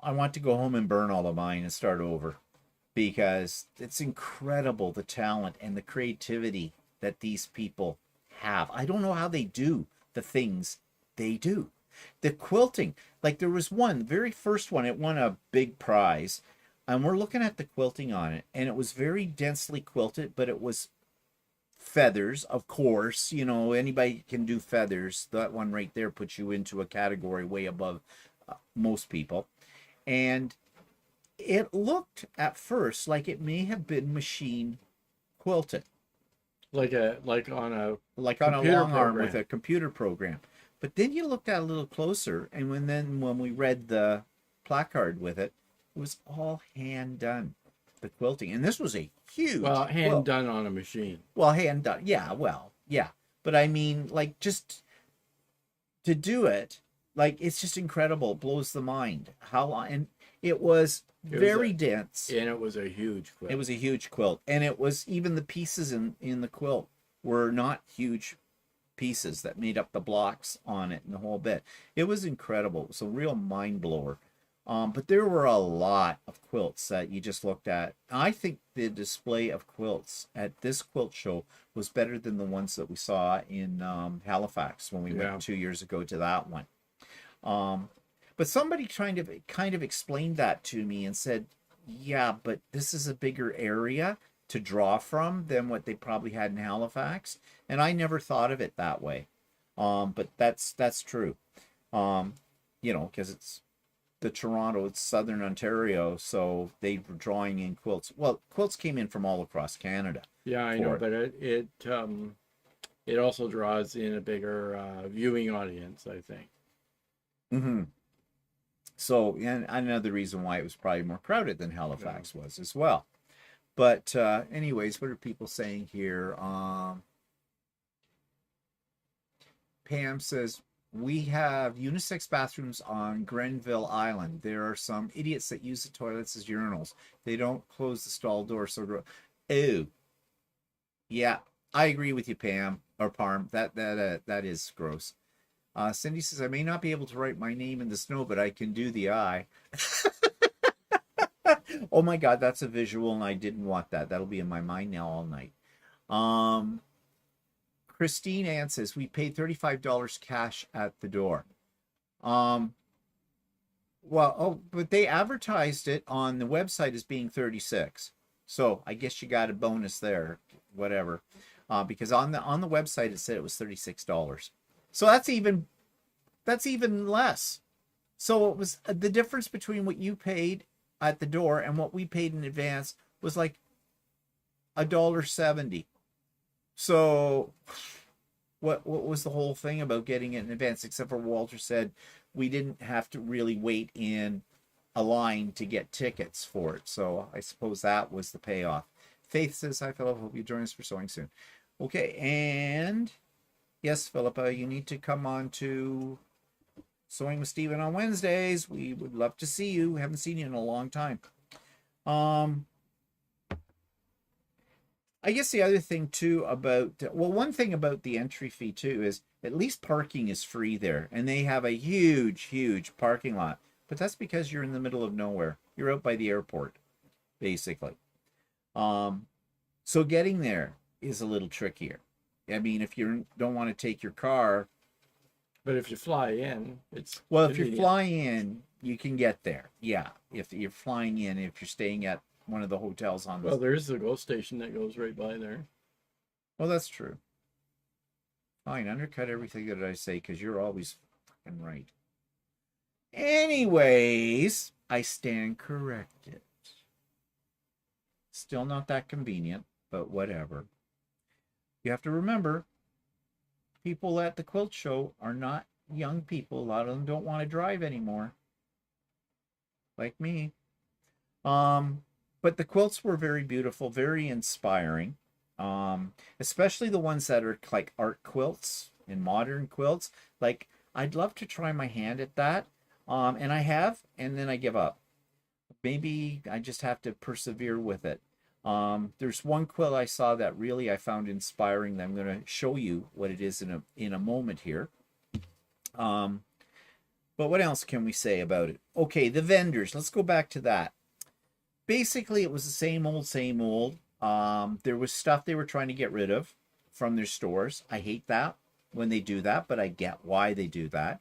I want to go home and burn all of mine and start over, because it's incredible the talent and the creativity that these people have. I don't know how they do the things they do. The quilting, like there was one, the very first one, it won a big prize. And we're looking at the quilting on it, and it was very densely quilted, but it was feathers, of course. Anybody can do feathers. That one right there puts you into a category way above most people. And it looked at first like it may have been machine quilted, like on a long arm with a computer program. But then you looked at it a little closer, and when we read the placard with it, it was all hand done, the quilting. And this was a huge hand done on a machine. Well, hand done. Yeah, but I mean, like, just to do it, like, it's just incredible. It blows the mind how long. And it was very dense, and it was a huge quilt. It was a huge quilt. And it was, even the pieces in the quilt were not huge pieces that made up the blocks on it and the whole bit. It was incredible. It was a real mind blower. But there were a lot of quilts that you just looked at. I think the display of quilts at this quilt show was better than the ones that we saw in Halifax when we went 2 years ago to that one. But somebody kind of explained that to me and said, yeah, but this is a bigger area to draw from than what they probably had in Halifax. And I never thought of it that way. But that's true. Because it's Toronto, it's Southern Ontario, so they were drawing in quilts. Well, quilts came in from all across Canada. Yeah, I know, but it also draws in a bigger viewing audience, I think. Mm-hmm. So, and another reason why it was probably more crowded than Halifax was as well. But anyways, what are people saying here? Pam says, we have unisex bathrooms on Grenville Island. There are some idiots that use the toilets as urinals. They don't close the stall door. So, yeah, I agree with you, Pam or Parm. That is gross. Cindy says, I may not be able to write my name in the snow, but I can do the I. Oh my God, that's a visual, and I didn't want that. That'll be in my mind now all night. Christine Ann says, we paid $35 cash at the door. But they advertised it on the website as being 36. So I guess you got a bonus there, whatever. Because on the website it said it was $36. So that's even less. So it was the difference between what you paid at the door and what we paid in advance was like $1.70. So what was the whole thing about getting it in advance, except for Walter said we didn't have to really wait in a line to get tickets for it. So I suppose that was the payoff. Faith says, hi, Philip. Hope you join us for sewing soon. Okay, and yes, Philippa, you need to come on to Sewing with Steven on Wednesdays. We would love to see you. We haven't seen you in a long time. I guess the other thing too about, well, one thing about the entry fee too is at least parking is free there, and they have a huge parking lot. But that's because you're in the middle of nowhere. You're out by the airport, basically. So getting there is a little trickier. I mean, if you don't want to take your car, But if you fly in, it's well, if you're convenient. flying in, you can get there. Yeah, if you're flying in, if you're staying at one of the hotels on the. Well, there's the GO station that goes right by there. Well, that's true. Fine, undercut everything that I say because you're always fucking right. Anyways, I stand corrected. Still not that convenient, but whatever. You have to remember, people at the quilt show are not young people. A lot of them don't want to drive anymore. Like me. But the quilts were very beautiful, very inspiring. Especially the ones that are like art quilts and modern quilts. Like, I'd love to try my hand at that. And I have, and then I give up. Maybe I just have to persevere with it. There's one quilt I saw that really I found inspiring that I'm going to show you what it is in a moment here. But what else can we say about it? Okay, the vendors. Let's go back to that. Basically, it was the same old. There was stuff they were trying to get rid of from their stores. I hate that when they do that, but I get why they do that.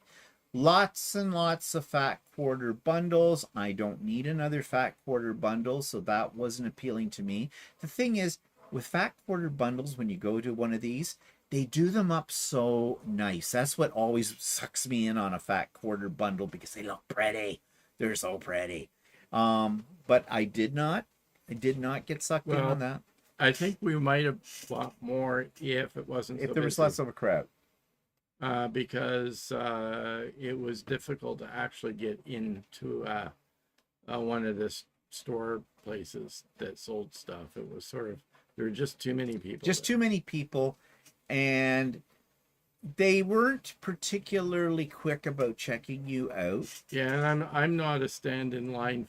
Lots and lots of fat quarter bundles. I don't need another fat quarter bundle, so that wasn't appealing to me. The thing is, with fat quarter bundles, when you go to one of these, they do them up so nice. That's what always sucks me in on a fat quarter bundle, because they look pretty. They're so pretty. But I did not get sucked in on that. I think we might have bought more if it wasn't. If there was less of a crowd. Because it was difficult to actually get into one of the store places that sold stuff. It was sort of, there were just too many people. Just too many people, and they weren't particularly quick about checking you out. Yeah, and I'm not a stand in line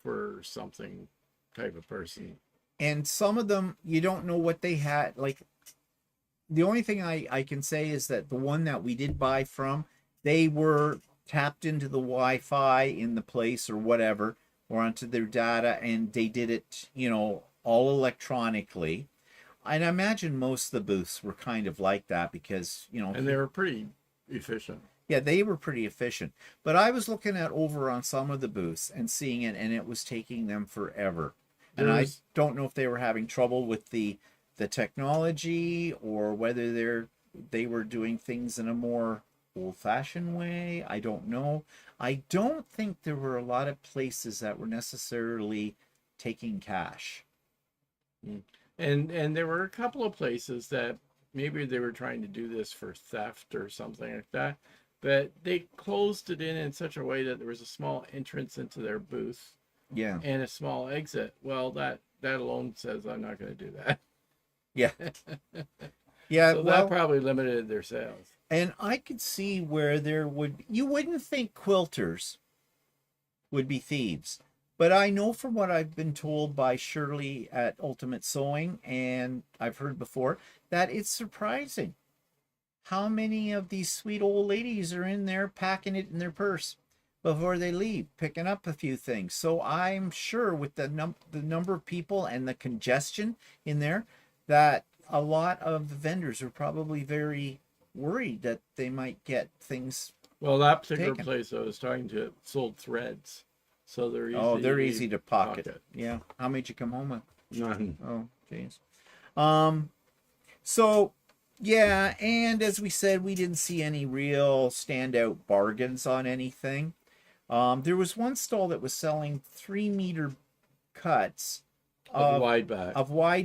for something type of person. And some of them, you don't know what they had. Like, the only thing I can say is that the one that we did buy from, they were tapped into the Wi-Fi in the place or whatever, or onto their data, and they did it, all electronically. And I imagine most of the booths were kind of like that because, And they were pretty efficient. Yeah, they were pretty efficient. But I was looking at over on some of the booths and seeing it, and it was taking them forever. And I don't know if they were having trouble with the technology, or whether they were doing things in a more old-fashioned way. I don't know. I don't think there were a lot of places that were necessarily taking cash. And there were a couple of places that maybe they were trying to do this for theft or something like that, but they closed it in such a way that there was a small entrance into their booth. Yeah. And a small exit. Well, that alone says I'm not going to do that. Yeah. Yeah. So that probably limited their sales. And I could see where you wouldn't think quilters would be thieves. But I know from what I've been told by Shirley at Ultimate Sewing, and I've heard before, that it's surprising how many of these sweet old ladies are in there packing it in their purse before they leave, picking up a few things. So I'm sure with the number of people and the congestion in there, that a lot of the vendors are probably very worried that they might get things. Well, that particular place I was talking to sold threads, so they're easy. Oh, they're easy to pocket. Yeah. How many did you come home with? None. Oh, jeez. So yeah, and as we said, we didn't see any real standout bargains on anything. There was one stall that was selling 3-meter cuts of wide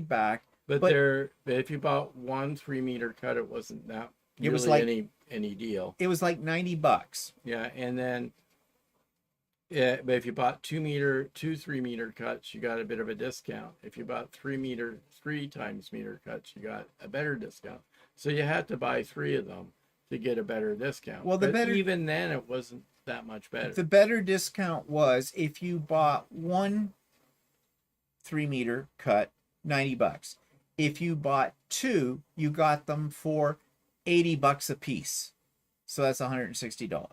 back. But if you bought one 3-meter cut, it wasn't that. It was like any deal. It was like $90. Yeah, and then Yeah, but if you bought 3 meter cuts, you got a bit of a discount. If you bought 3 times meter cuts, you got a better discount. So you had to buy 3 of them to get a better discount. Well, but even then, it wasn't that much better. The better discount was if you bought one 3-meter cut, $90. If you bought 2, you got them for $80 a piece. So that's $160.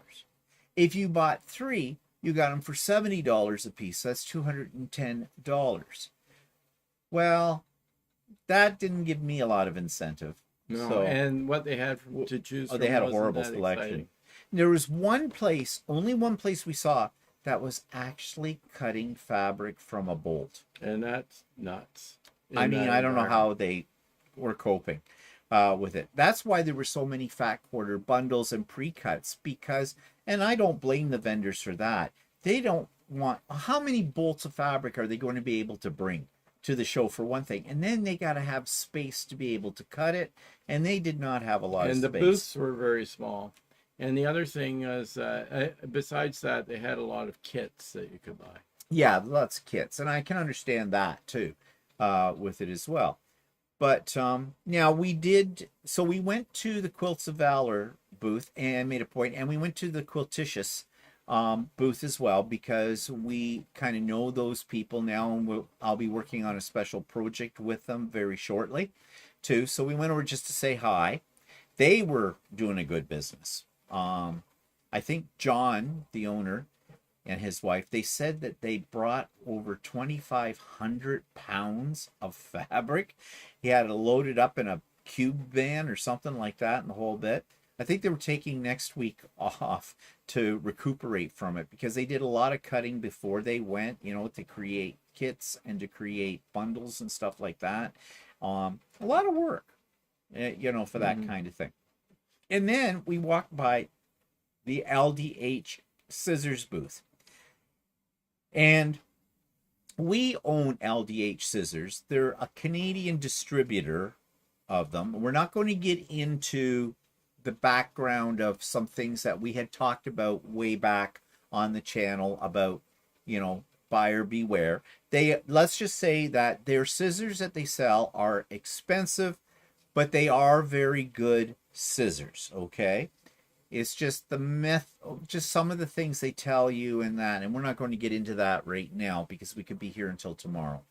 If you bought 3, you got them for $70 a piece. That's $210. Well, that didn't give me a lot of incentive. No, so, and what they had to choose from they had a wasn't horrible that selection. exciting. There was one place, only one place we saw that was actually cutting fabric from a bolt. And that's nuts. I mean, I don't know how they were coping with it. That's why there were so many fat quarter bundles and pre-cuts, because, and I don't blame the vendors for that. They don't want, how many bolts of fabric are they going to be able to bring to the show, for one thing? And then they got to have space to be able to cut it. And they did not have a lot of space. And the booths were very small. And the other thing is, besides that, they had a lot of kits that you could buy. Yeah, lots of kits. And I can understand that too, with it as well. But now we did, so we went to the Quilts of Valor booth and made a point, and we went to the Quiltitious booth as well, because we kind of know those people now, and I'll be working on a special project with them very shortly too. So we went over just to say hi. They were doing a good business. I think John, the owner, and his wife, they said that they brought over 2,500 pounds of fabric. He had it loaded up in a cube van or something like that, and the whole bit. I think they were taking next week off to recuperate from it, because they did a lot of cutting before they went, you know, to create kits and to create bundles and stuff like that. A lot of work, you know, for that kind of thing. And then we walked by the LDH scissors booth. And we own LDH scissors. They're a Canadian distributor of them. We're not going to get into the background of some things that we had talked about way back on the channel about, you know, buyer beware. Let's just say that their scissors that they sell are expensive, but they are very good scissors, okay? It's just the myth, just some of the things they tell you and that, and we're not going to get into that right now because we could be here until tomorrow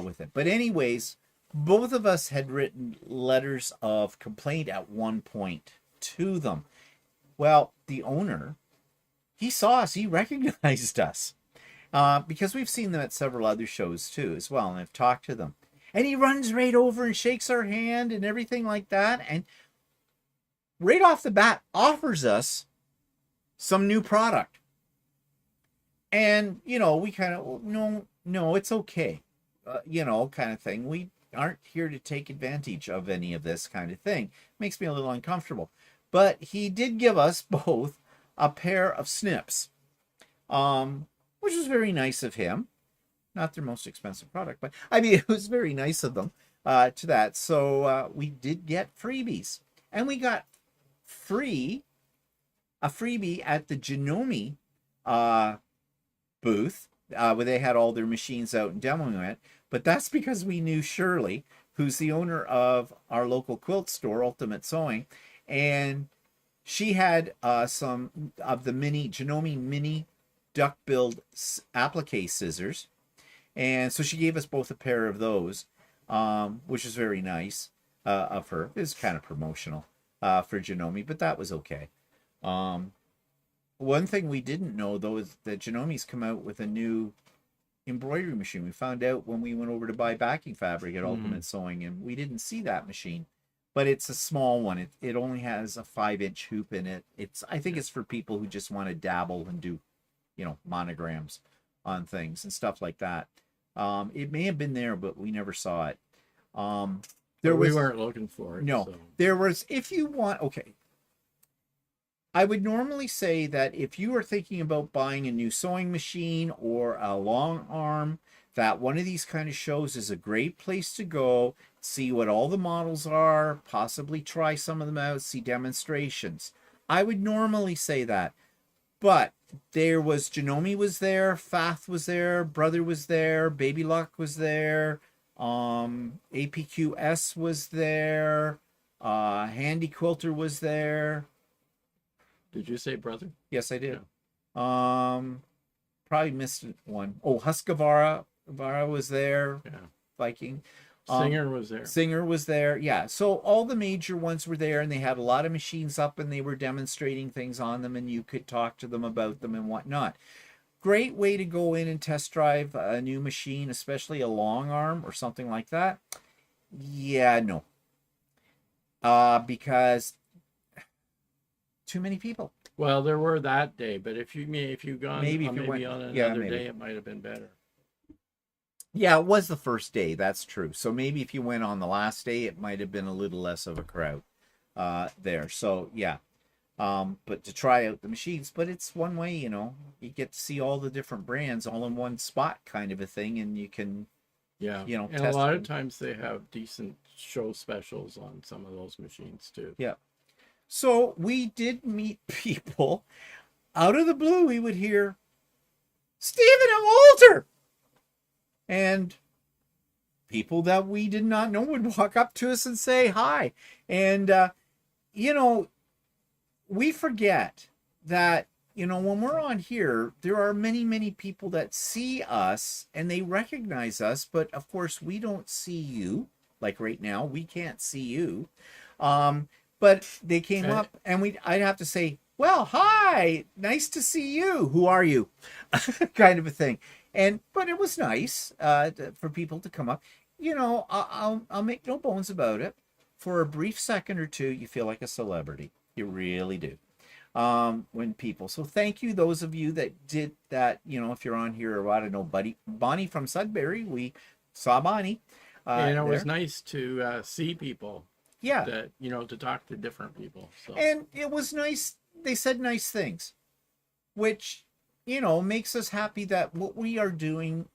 with it. But anyways, both of us had written letters of complaint at one point to them. Well, the owner, he saw us, he recognized us because we've seen them at several other shows too as well, and I've talked to them. And he runs right over and shakes our hand and everything like that, and right off the bat offers us some new product. And, you know, we kind of, well, no, it's okay. You know, kind of thing. We aren't here to take advantage of any of this kind of thing. Makes me a little uncomfortable. But he did give us both a pair of snips, which was very nice of him. Not their most expensive product, but I mean, it was very nice of them to that. So we did get freebies. And we got a freebie at the Janome booth where they had all their machines out and demoing it. But that's because we knew Shirley, who's the owner of our local quilt store, Ultimate Sewing, and she had some of the Janome mini duck build applique scissors, and so she gave us both a pair of those, which is very nice of her. It was kind of promotional for Janome, but that was okay. One thing we didn't know, though, is that Janome's come out with a new embroidery machine. We found out when we went over to buy backing fabric at Ultimate Sewing, and we didn't see that machine. But it's a small one. It only has a 5-inch hoop in it. I think it's for people who just want to dabble and do, you know, monograms on things and stuff like that. It may have been there, but we never saw it. We weren't looking for it. No, so. There was, if you want, okay. I would normally say that if you are thinking about buying a new sewing machine or a long arm, that one of these kind of shows is a great place to go, see what all the models are, possibly try some of them out, see demonstrations. I would normally say that. But there was Janome was there, Fath was there, Brother was there, Baby Luck was there, APQS was there, Handy Quilter was there. Did you say brother? Yes, I did. Probably missed one. Oh, Husqvarna was there. Yeah. Viking. Singer was there. Singer was there. Yeah. So all the major ones were there, and they had a lot of machines up, and they were demonstrating things on them, and you could talk to them about them and whatnot. Great way to go in and test drive a new machine, especially a long arm or something like that. Yeah, no. Because too many people. Well, there were that day, but if you gone Maybe maybe, if you went- on another yeah, maybe. day, it might have been better. Yeah, it was the first day. That's true. So maybe if you went on the last day, it might have been a little less of a crowd there. So yeah. But to try out the machines, but it's one way, you get to see all the different brands all in one spot kind of a thing, and you can, Yeah. And test a lot them. of times they have decent show specials on some of those machines too. Yeah. So we did meet people. Out of the blue, we would hear Stephen and Walter. And people that we did not know would walk up to us and say hi. And, we forget that, when we're on here, there are many, many people that see us and they recognize us. But of course, we don't see you. Like right now, we can't see you. But they came up and I'd have to say, well, hi, nice to see you. Who are you? Kind of a thing. But it was nice for people to come up. I'll make no bones about it. For a brief second or two, you feel like a celebrity. You really do. When people. So thank you, those of you that did that. If you're on here, or I don't know, Bonnie from Sudbury, we saw Bonnie. And it was nice to see people. Yeah. That to talk to different people. So. And it was nice. They said nice things, which makes us happy that what we are doing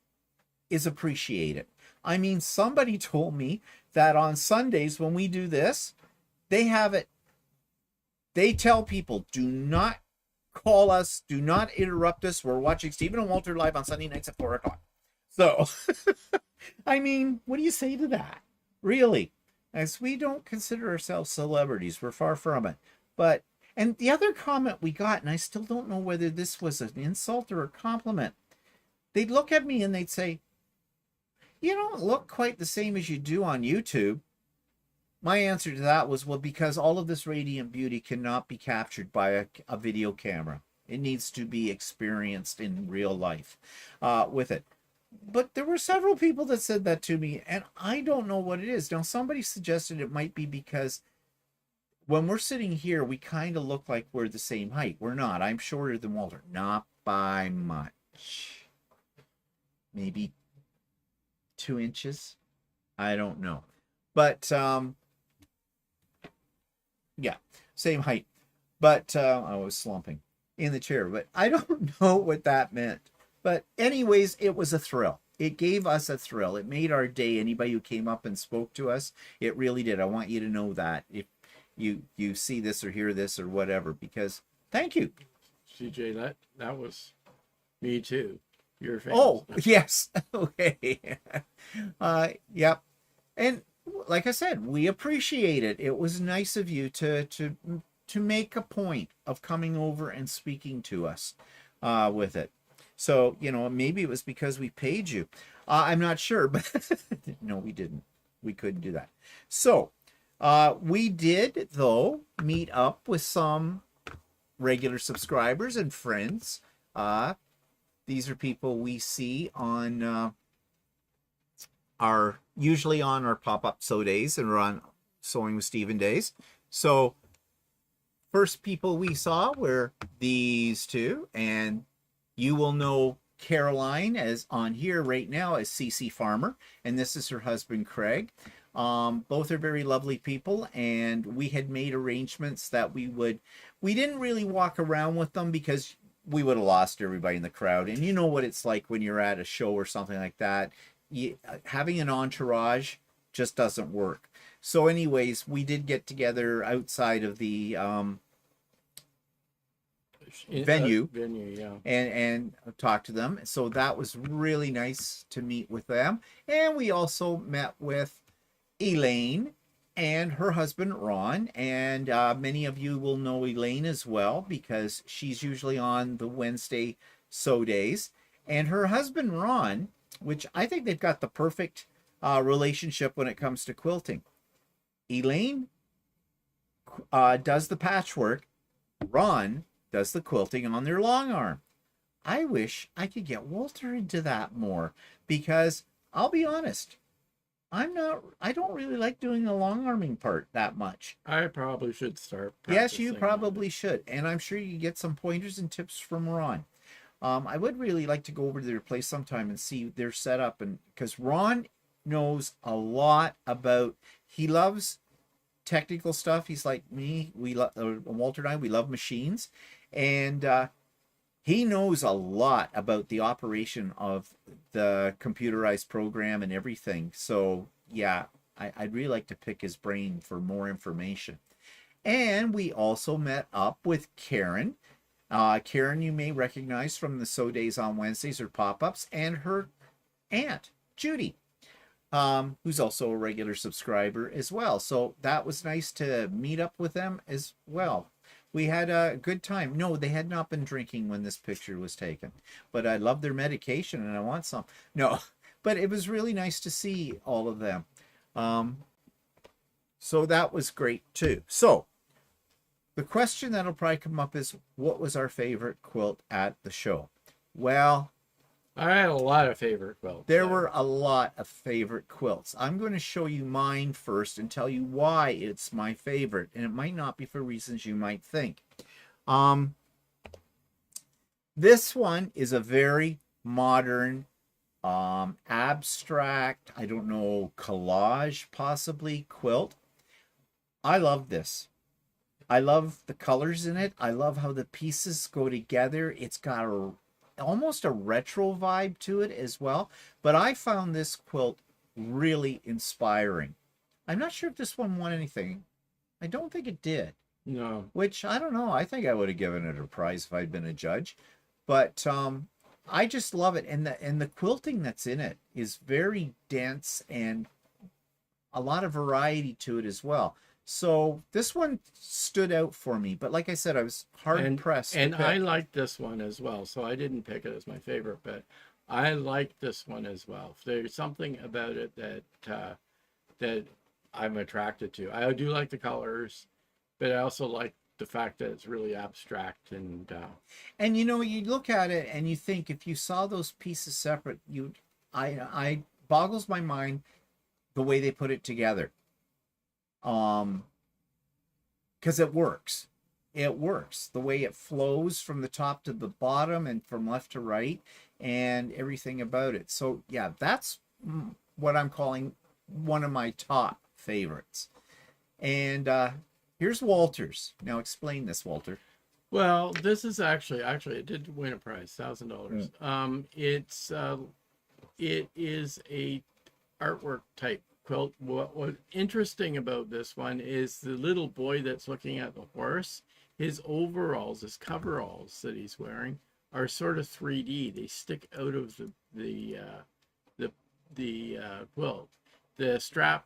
is appreciated. I mean, somebody told me that on Sundays when we do this, they have it. They tell people, do not call us, do not interrupt us. We're watching Stephen and Walter live on Sunday nights at 4:00. So, I mean, what do you say to that? Really? As we don't consider ourselves celebrities, we're far from it. And the other comment we got, and I still don't know whether this was an insult or a compliment, they'd look at me and they'd say, you don't look quite the same as you do on YouTube. My answer to that was, well, because all of this radiant beauty cannot be captured by a video camera. It needs to be experienced in real life with it. But there were several people that said that to me, and I don't know what it is. Now, somebody suggested it might be because when we're sitting here, we kind of look like we're the same height. We're not. I'm shorter than Walter. Not by much. Maybe 2 inches. I don't know. But, yeah, same height. But I was slumping in the chair. But I don't know what that meant. But anyways, it was a thrill. It gave us a thrill. It made our day. Anybody who came up and spoke to us, it really did. I want you to know that. If you see this or hear this or whatever, because thank you. CJ, that was me too. You're famous. Oh, yes. Okay. Yep. And like I said, we appreciate it. It was nice of you to make a point of coming over and speaking to us with it. So, maybe it was because we paid you. I'm not sure, but no, we didn't. We couldn't do that. So, we did, though, meet up with some regular subscribers and friends. These are people we see on usually on our pop-up sew days, and we're on Sewing with Stephen days. So, first people we saw were these two, and you will know Caroline as on here right now as CC Farmer, and this is her husband Craig. Both are very lovely people, and we had made arrangements that we didn't really walk around with them because we would have lost everybody in the crowd. And you know what it's like when you're at a show or something like that. Having an entourage just doesn't work. So anyways, we did get together outside of the venue. Venue, yeah. And talk to them. So that was really nice to meet with them. And we also met with Elaine and her husband Ron, and many of you will know Elaine as well because she's usually on the Wednesday sew days, and her husband Ron, which I think they've got the perfect relationship when it comes to quilting. Elaine does the patchwork, Ron does the quilting on their long arm. I wish I could get Walter into that more because I'll be honest, I don't really like doing the long arming part that much. I probably should start. Yes, you probably should. And I'm sure you get some pointers and tips from Ron. I would really like to go over to their place sometime and see their setup. And because Ron knows a lot about, he loves technical stuff. He's like me. Walter and I, we love machines. And he knows a lot about the operation of the computerized program and everything. So yeah, I'd really like to pick his brain for more information. And we also met up with Karen. Karen, you may recognize from the Sew Days on Wednesdays or pop-ups, and her aunt, Judy, who's also a regular subscriber as well. So that was nice to meet up with them as well. We had a good time. No, they had not been drinking when this picture was taken, but I love their medication and I want some. No, but it was really nice to see all of them. So that was great too. So the question that'll probably come up is, what was our favorite quilt at the show? Well, I had a lot of favorite quilts. There were a lot of favorite quilts. I'm going to show you mine first and tell you why it's my favorite. And it might not be for reasons you might think. This one is a very modern, abstract, I don't know, collage possibly quilt. I love this. I love the colors in it. I love how the pieces go together. It's got almost a retro vibe to it as well. But I found this quilt really inspiring. I'm not sure if this one won anything. I don't think it did. No. Which, I don't know. I think I would have given it a prize if I'd been a judge. But I just love it. And the quilting that's in it is very dense and a lot of variety to it as well. So this one stood out for me, but like I said, I was hard pressed. And I liked this one as well, so I didn't pick it as my favorite, but I liked this one as well. There's something about it that that I'm attracted to. I do like the colors, but I also like the fact that it's really abstract and you know, you look at it and you think if you saw those pieces separate, I boggles my mind the way they put it together. Because it works. It works. The way it flows from the top to the bottom and from left to right and everything about it. So yeah, that's what I'm calling one of my top favorites. And here's Walter's. Now explain this, Walter. Well, this is actually it did win a prize, $1,000. It is a artwork type quilt. What interesting about this one is the little boy that's looking at the horse. His overalls, his coveralls that he's wearing, are sort of 3D. They stick out of the quilt. The strap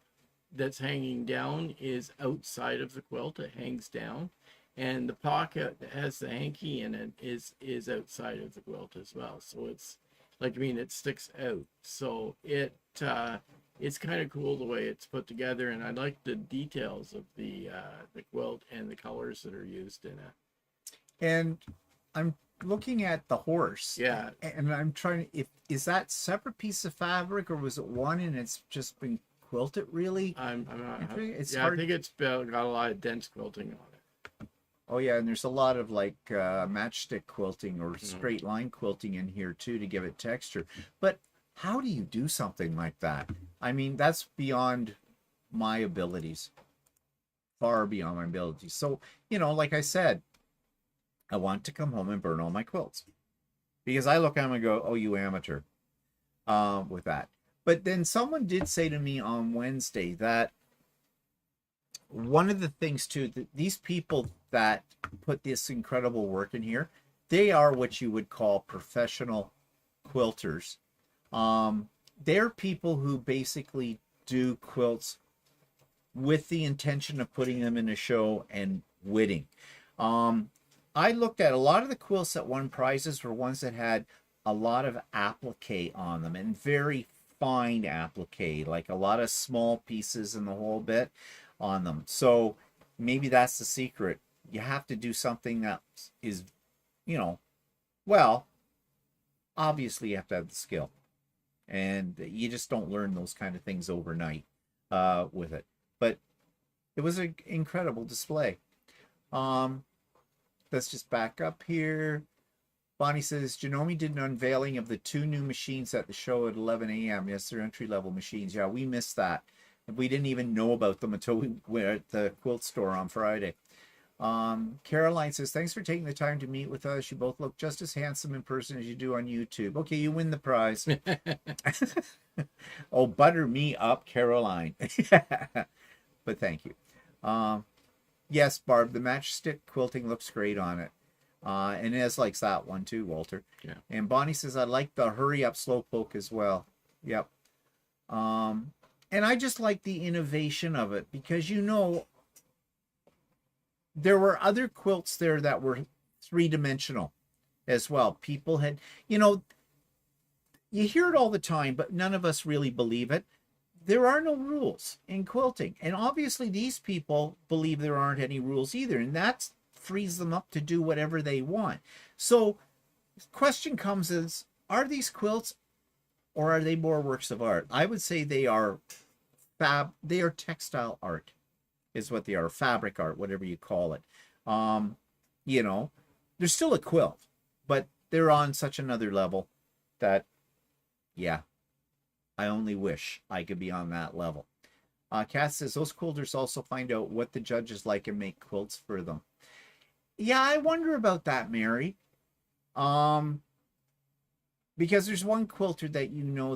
that's hanging down is outside of the quilt. It hangs down, and the pocket that has the hanky in it is outside of the quilt as well. So it's like, I mean, it sticks out. So it's kind of cool the way it's put together, and I like the details of the quilt and the colors that are used in it. And I'm looking at the horse. Yeah. And I'm trying to, is that separate piece of fabric or was it one and it's just been quilted really? I'm not. It's yeah, hard. I think it's got a lot of dense quilting on it. Oh yeah, and there's a lot of like matchstick quilting or straight line quilting in here too to give it texture. But how do you do something like that? I mean, that's beyond my abilities. Far beyond my abilities. So, you know, like I said, I want to come home and burn all my quilts. Because I look at them and go, oh, you amateur. With that. But then someone did say to me on Wednesday that one of the things too, that these people that put this incredible work in here, they are what you would call professional quilters. They're people who basically do quilts with the intention of putting them in a show and winning. I looked at a lot of the quilts that won prizes were ones that had a lot of applique on them, and very fine applique, like a lot of small pieces and the whole bit on them. So maybe that's the secret. You have to do something that is, well, obviously you have to have the skill, and you just don't learn those kind of things overnight with it. But it was an incredible display. Let's just back up here. Bonnie says, Janome did an unveiling of the 2 new machines at the show at 11 a.m. Yes, they're entry-level machines. Yeah, we missed that. We didn't even know about them until we were at the quilt store on Friday. Caroline says, thanks for taking the time to meet with us. You both look just as handsome in person as you do on YouTube. Okay, you win the prize. Oh, butter me up, Caroline. But thank you. Yes, Barb, the matchstick quilting looks great on it. And Ez likes that one too, Walter. Yeah. And Bonnie says, I like the hurry up slowpoke as well. Yep. And I just like the innovation of it, because there were other quilts there that were 3-dimensional as well. People had, you hear it all the time, but none of us really believe it. There are no rules in quilting. And obviously these people believe there aren't any rules either. And that frees them up to do whatever they want. So the question comes is, are these quilts, or are they more works of art? I would say they are textile art is what they are, fabric art, whatever you call it. They're still a quilt, but they're on such another level that, yeah, I only wish I could be on that level. Cass says, those quilters also find out what the judges like and make quilts for them. Yeah, I wonder about that, Mary. Because there's one quilter that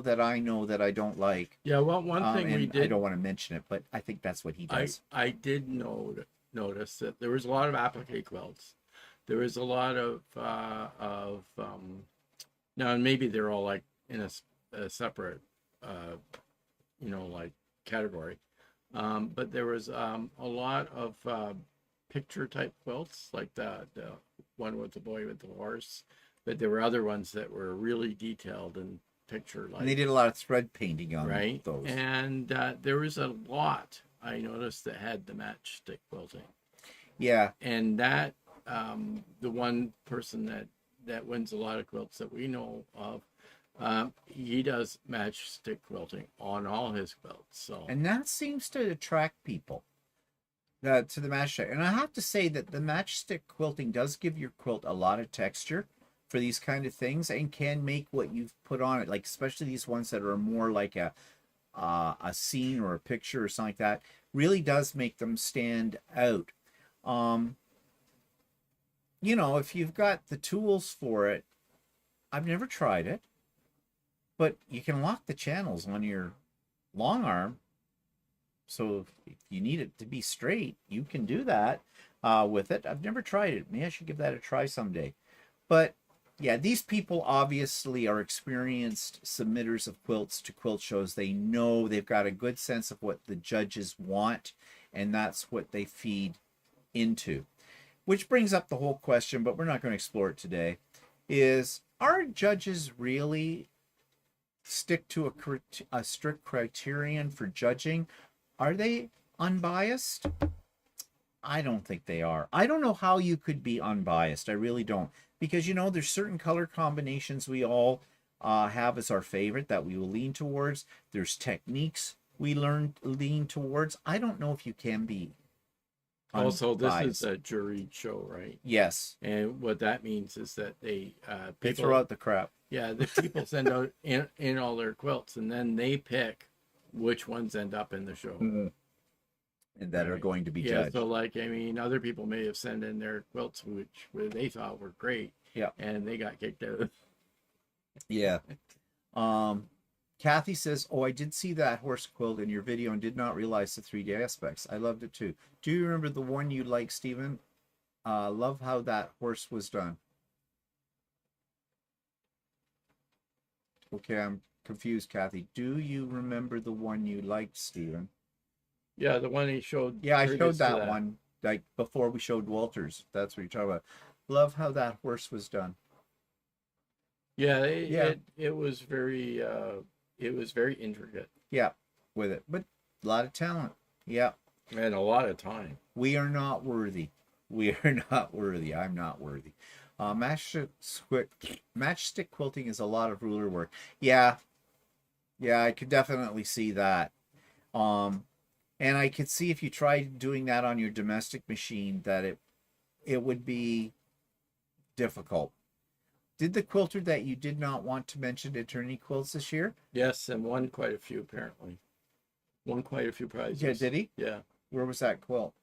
that I know that I don't like. Yeah, well, one thing we did... I don't want to mention it, but I think that's what he does. I did notice that there was a lot of applique quilts. There was a lot of now, and maybe they're all like in a separate, like category. But there was a lot of picture type quilts, like the one with the boy with the horse. But there were other ones that were really detailed and picture like. And they did a lot of thread painting on right? those. And there was a lot I noticed that had the matchstick quilting. Yeah. And that the one person that wins a lot of quilts that we know of, he does matchstick quilting on all his quilts. So. And that seems to attract people to the matchstick. And I have to say that the matchstick quilting does give your quilt a lot of texture for these kind of things, and can make what you've put on it, like especially these ones that are more like a scene or a picture or something like that, really does make them stand out. If you've got the tools for it, I've never tried it, but you can lock the channels on your long arm, so if you need it to be straight, you can do that with it. I've never tried it. Maybe I should give that a try someday. But yeah, these people obviously are experienced submitters of quilts to quilt shows. They know, they've got a good sense of what the judges want, and that's what they feed into. Which brings up the whole question, but we're not going to explore it today, is, are judges really stick to a strict criterion for judging? Are they unbiased? I don't think they are. I don't know how you could be unbiased. I really don't. Because, there's certain color combinations we all have as our favorite that we will lean towards. There's techniques we lean towards. I don't know if you can be unbiased. Also, this is a jury show, right? Yes. And what that means is that they throw out the crap. Yeah, the people send out in all their quilts, and then they pick which ones end up in the show. Mm-hmm. And that are going to be judged. So other people may have sent in their quilts which they thought were great. Yeah. And they got kicked out. Yeah. Kathy says, oh, I did see that horse quilt in your video and did not realize the 3D aspects. I loved it too. Do you remember the one you like, Stephen? Love how that horse was done. Okay, I'm confused, Kathy. Do you remember the one you liked, Stephen? Yeah, the one he showed. Yeah, I showed previous to that one, like before we showed Walter's. That's what you're talking about. Love how that horse was done. Yeah, Yeah. it was very intricate. Yeah, with it. But a lot of talent. Yeah. And a lot of time. We are not worthy. We are not worthy. I'm not worthy. Matchstick quilting is a lot of ruler work. Yeah. Yeah, I could definitely see that. And I could see if you tried doing that on your domestic machine that it would be difficult. Did the quilter that you did not want to mention Eternity Quilts this year? Yes, and won quite a few apparently. Won quite a few prizes. Yeah, did he? Yeah. Where was that quilt?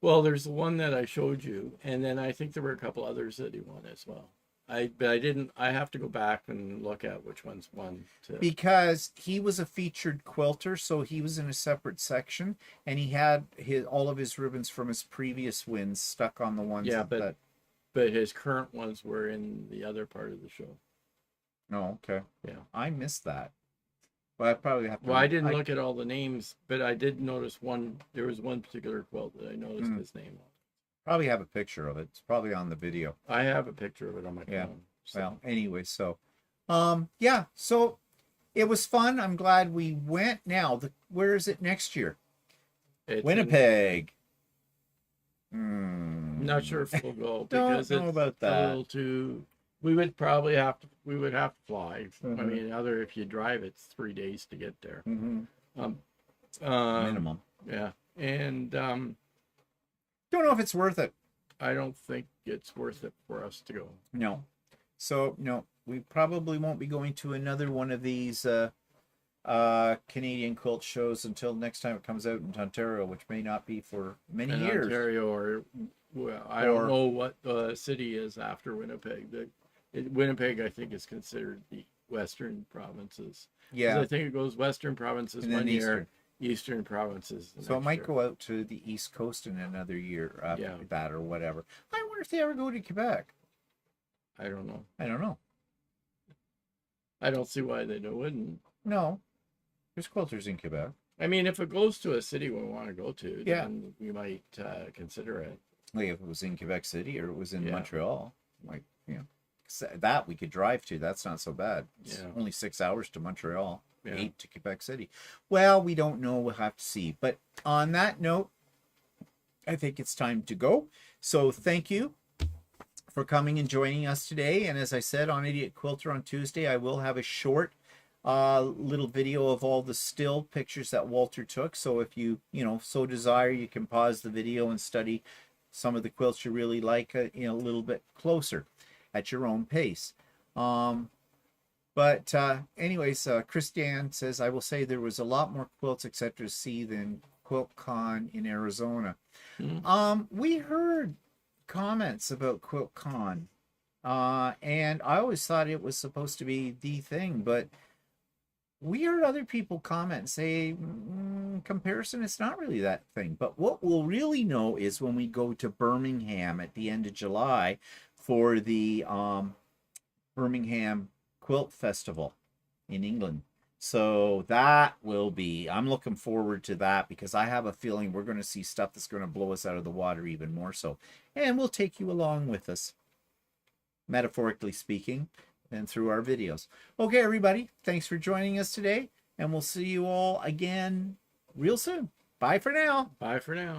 Well, there's the one that I showed you, and then I think there were a couple others that he won as well. But I didn't. I have to go back and look at which ones won. Because he was a featured quilter, so he was in a separate section, and he had all of his ribbons from his previous wins stuck on the ones. Yeah, but his current ones were in the other part of the show. Oh, okay. Yeah, I missed that. Well, I probably have to. Well, I didn't look at all the names, but I did notice one. There was one particular quilt that I noticed his name on. Probably have a picture of it. It's probably on the video. I have a picture of it on my phone. So. Well, anyway, so, yeah, so it was fun. I'm glad we went. Now, where is it next year? It's Winnipeg. Not sure if we'll go Don't because know it's about that. a little too. We would probably have to. We would have to fly. I mean, if you drive, it's 3 days to get there. Minimum. Yeah, and don't know if it's worth it. I don't think it's worth it for us to go. No. So, no, we probably won't be going to another one of these Canadian quilt shows until next time it comes out in Ontario, which may not be for many years. Ontario or I don't know what the city is after Winnipeg. Winnipeg, I think, is considered the Western provinces. Yeah. I think it goes Western provinces And one then year, Eastern provinces. So it might go out to the East Coast in another year after that or whatever. I wonder if they ever go to Quebec. I don't know. I don't know. I don't see why they wouldn't. No. There's quilters in Quebec. I mean, if it goes to a city we want to go to, then we might consider it. Like if it was in Quebec City or it was in Montreal, like, that we could drive to. That's not so bad. It's only 6 hours to Montreal, 8 to Quebec City. Well, we don't know. We'll have to see. But on that note, I think it's time to go. So thank you for coming and joining us today. And as I said on Idiot Quilter on Tuesday, I will have a short little video of all the still pictures that Walter took. So if you so desire, you can pause the video and study some of the quilts you really like a little bit closer at your own pace. But anyways, Christiane says, I will say there was a lot more quilts etc. to see than QuiltCon in Arizona. We heard comments about QuiltCon, and I always thought it was supposed to be the thing, but we heard other people comment and say, comparison, it's not really that thing. But what we'll really know is when we go to Birmingham at the end of July for the Birmingham Quilt Festival in England. So that will be, I'm looking forward to that because I have a feeling we're going to see stuff that's going to blow us out of the water even more so. And we'll take you along with us, metaphorically speaking, and through our videos. Okay, everybody, thanks for joining us today, and we'll see you all again real soon. Bye for now. Bye for now.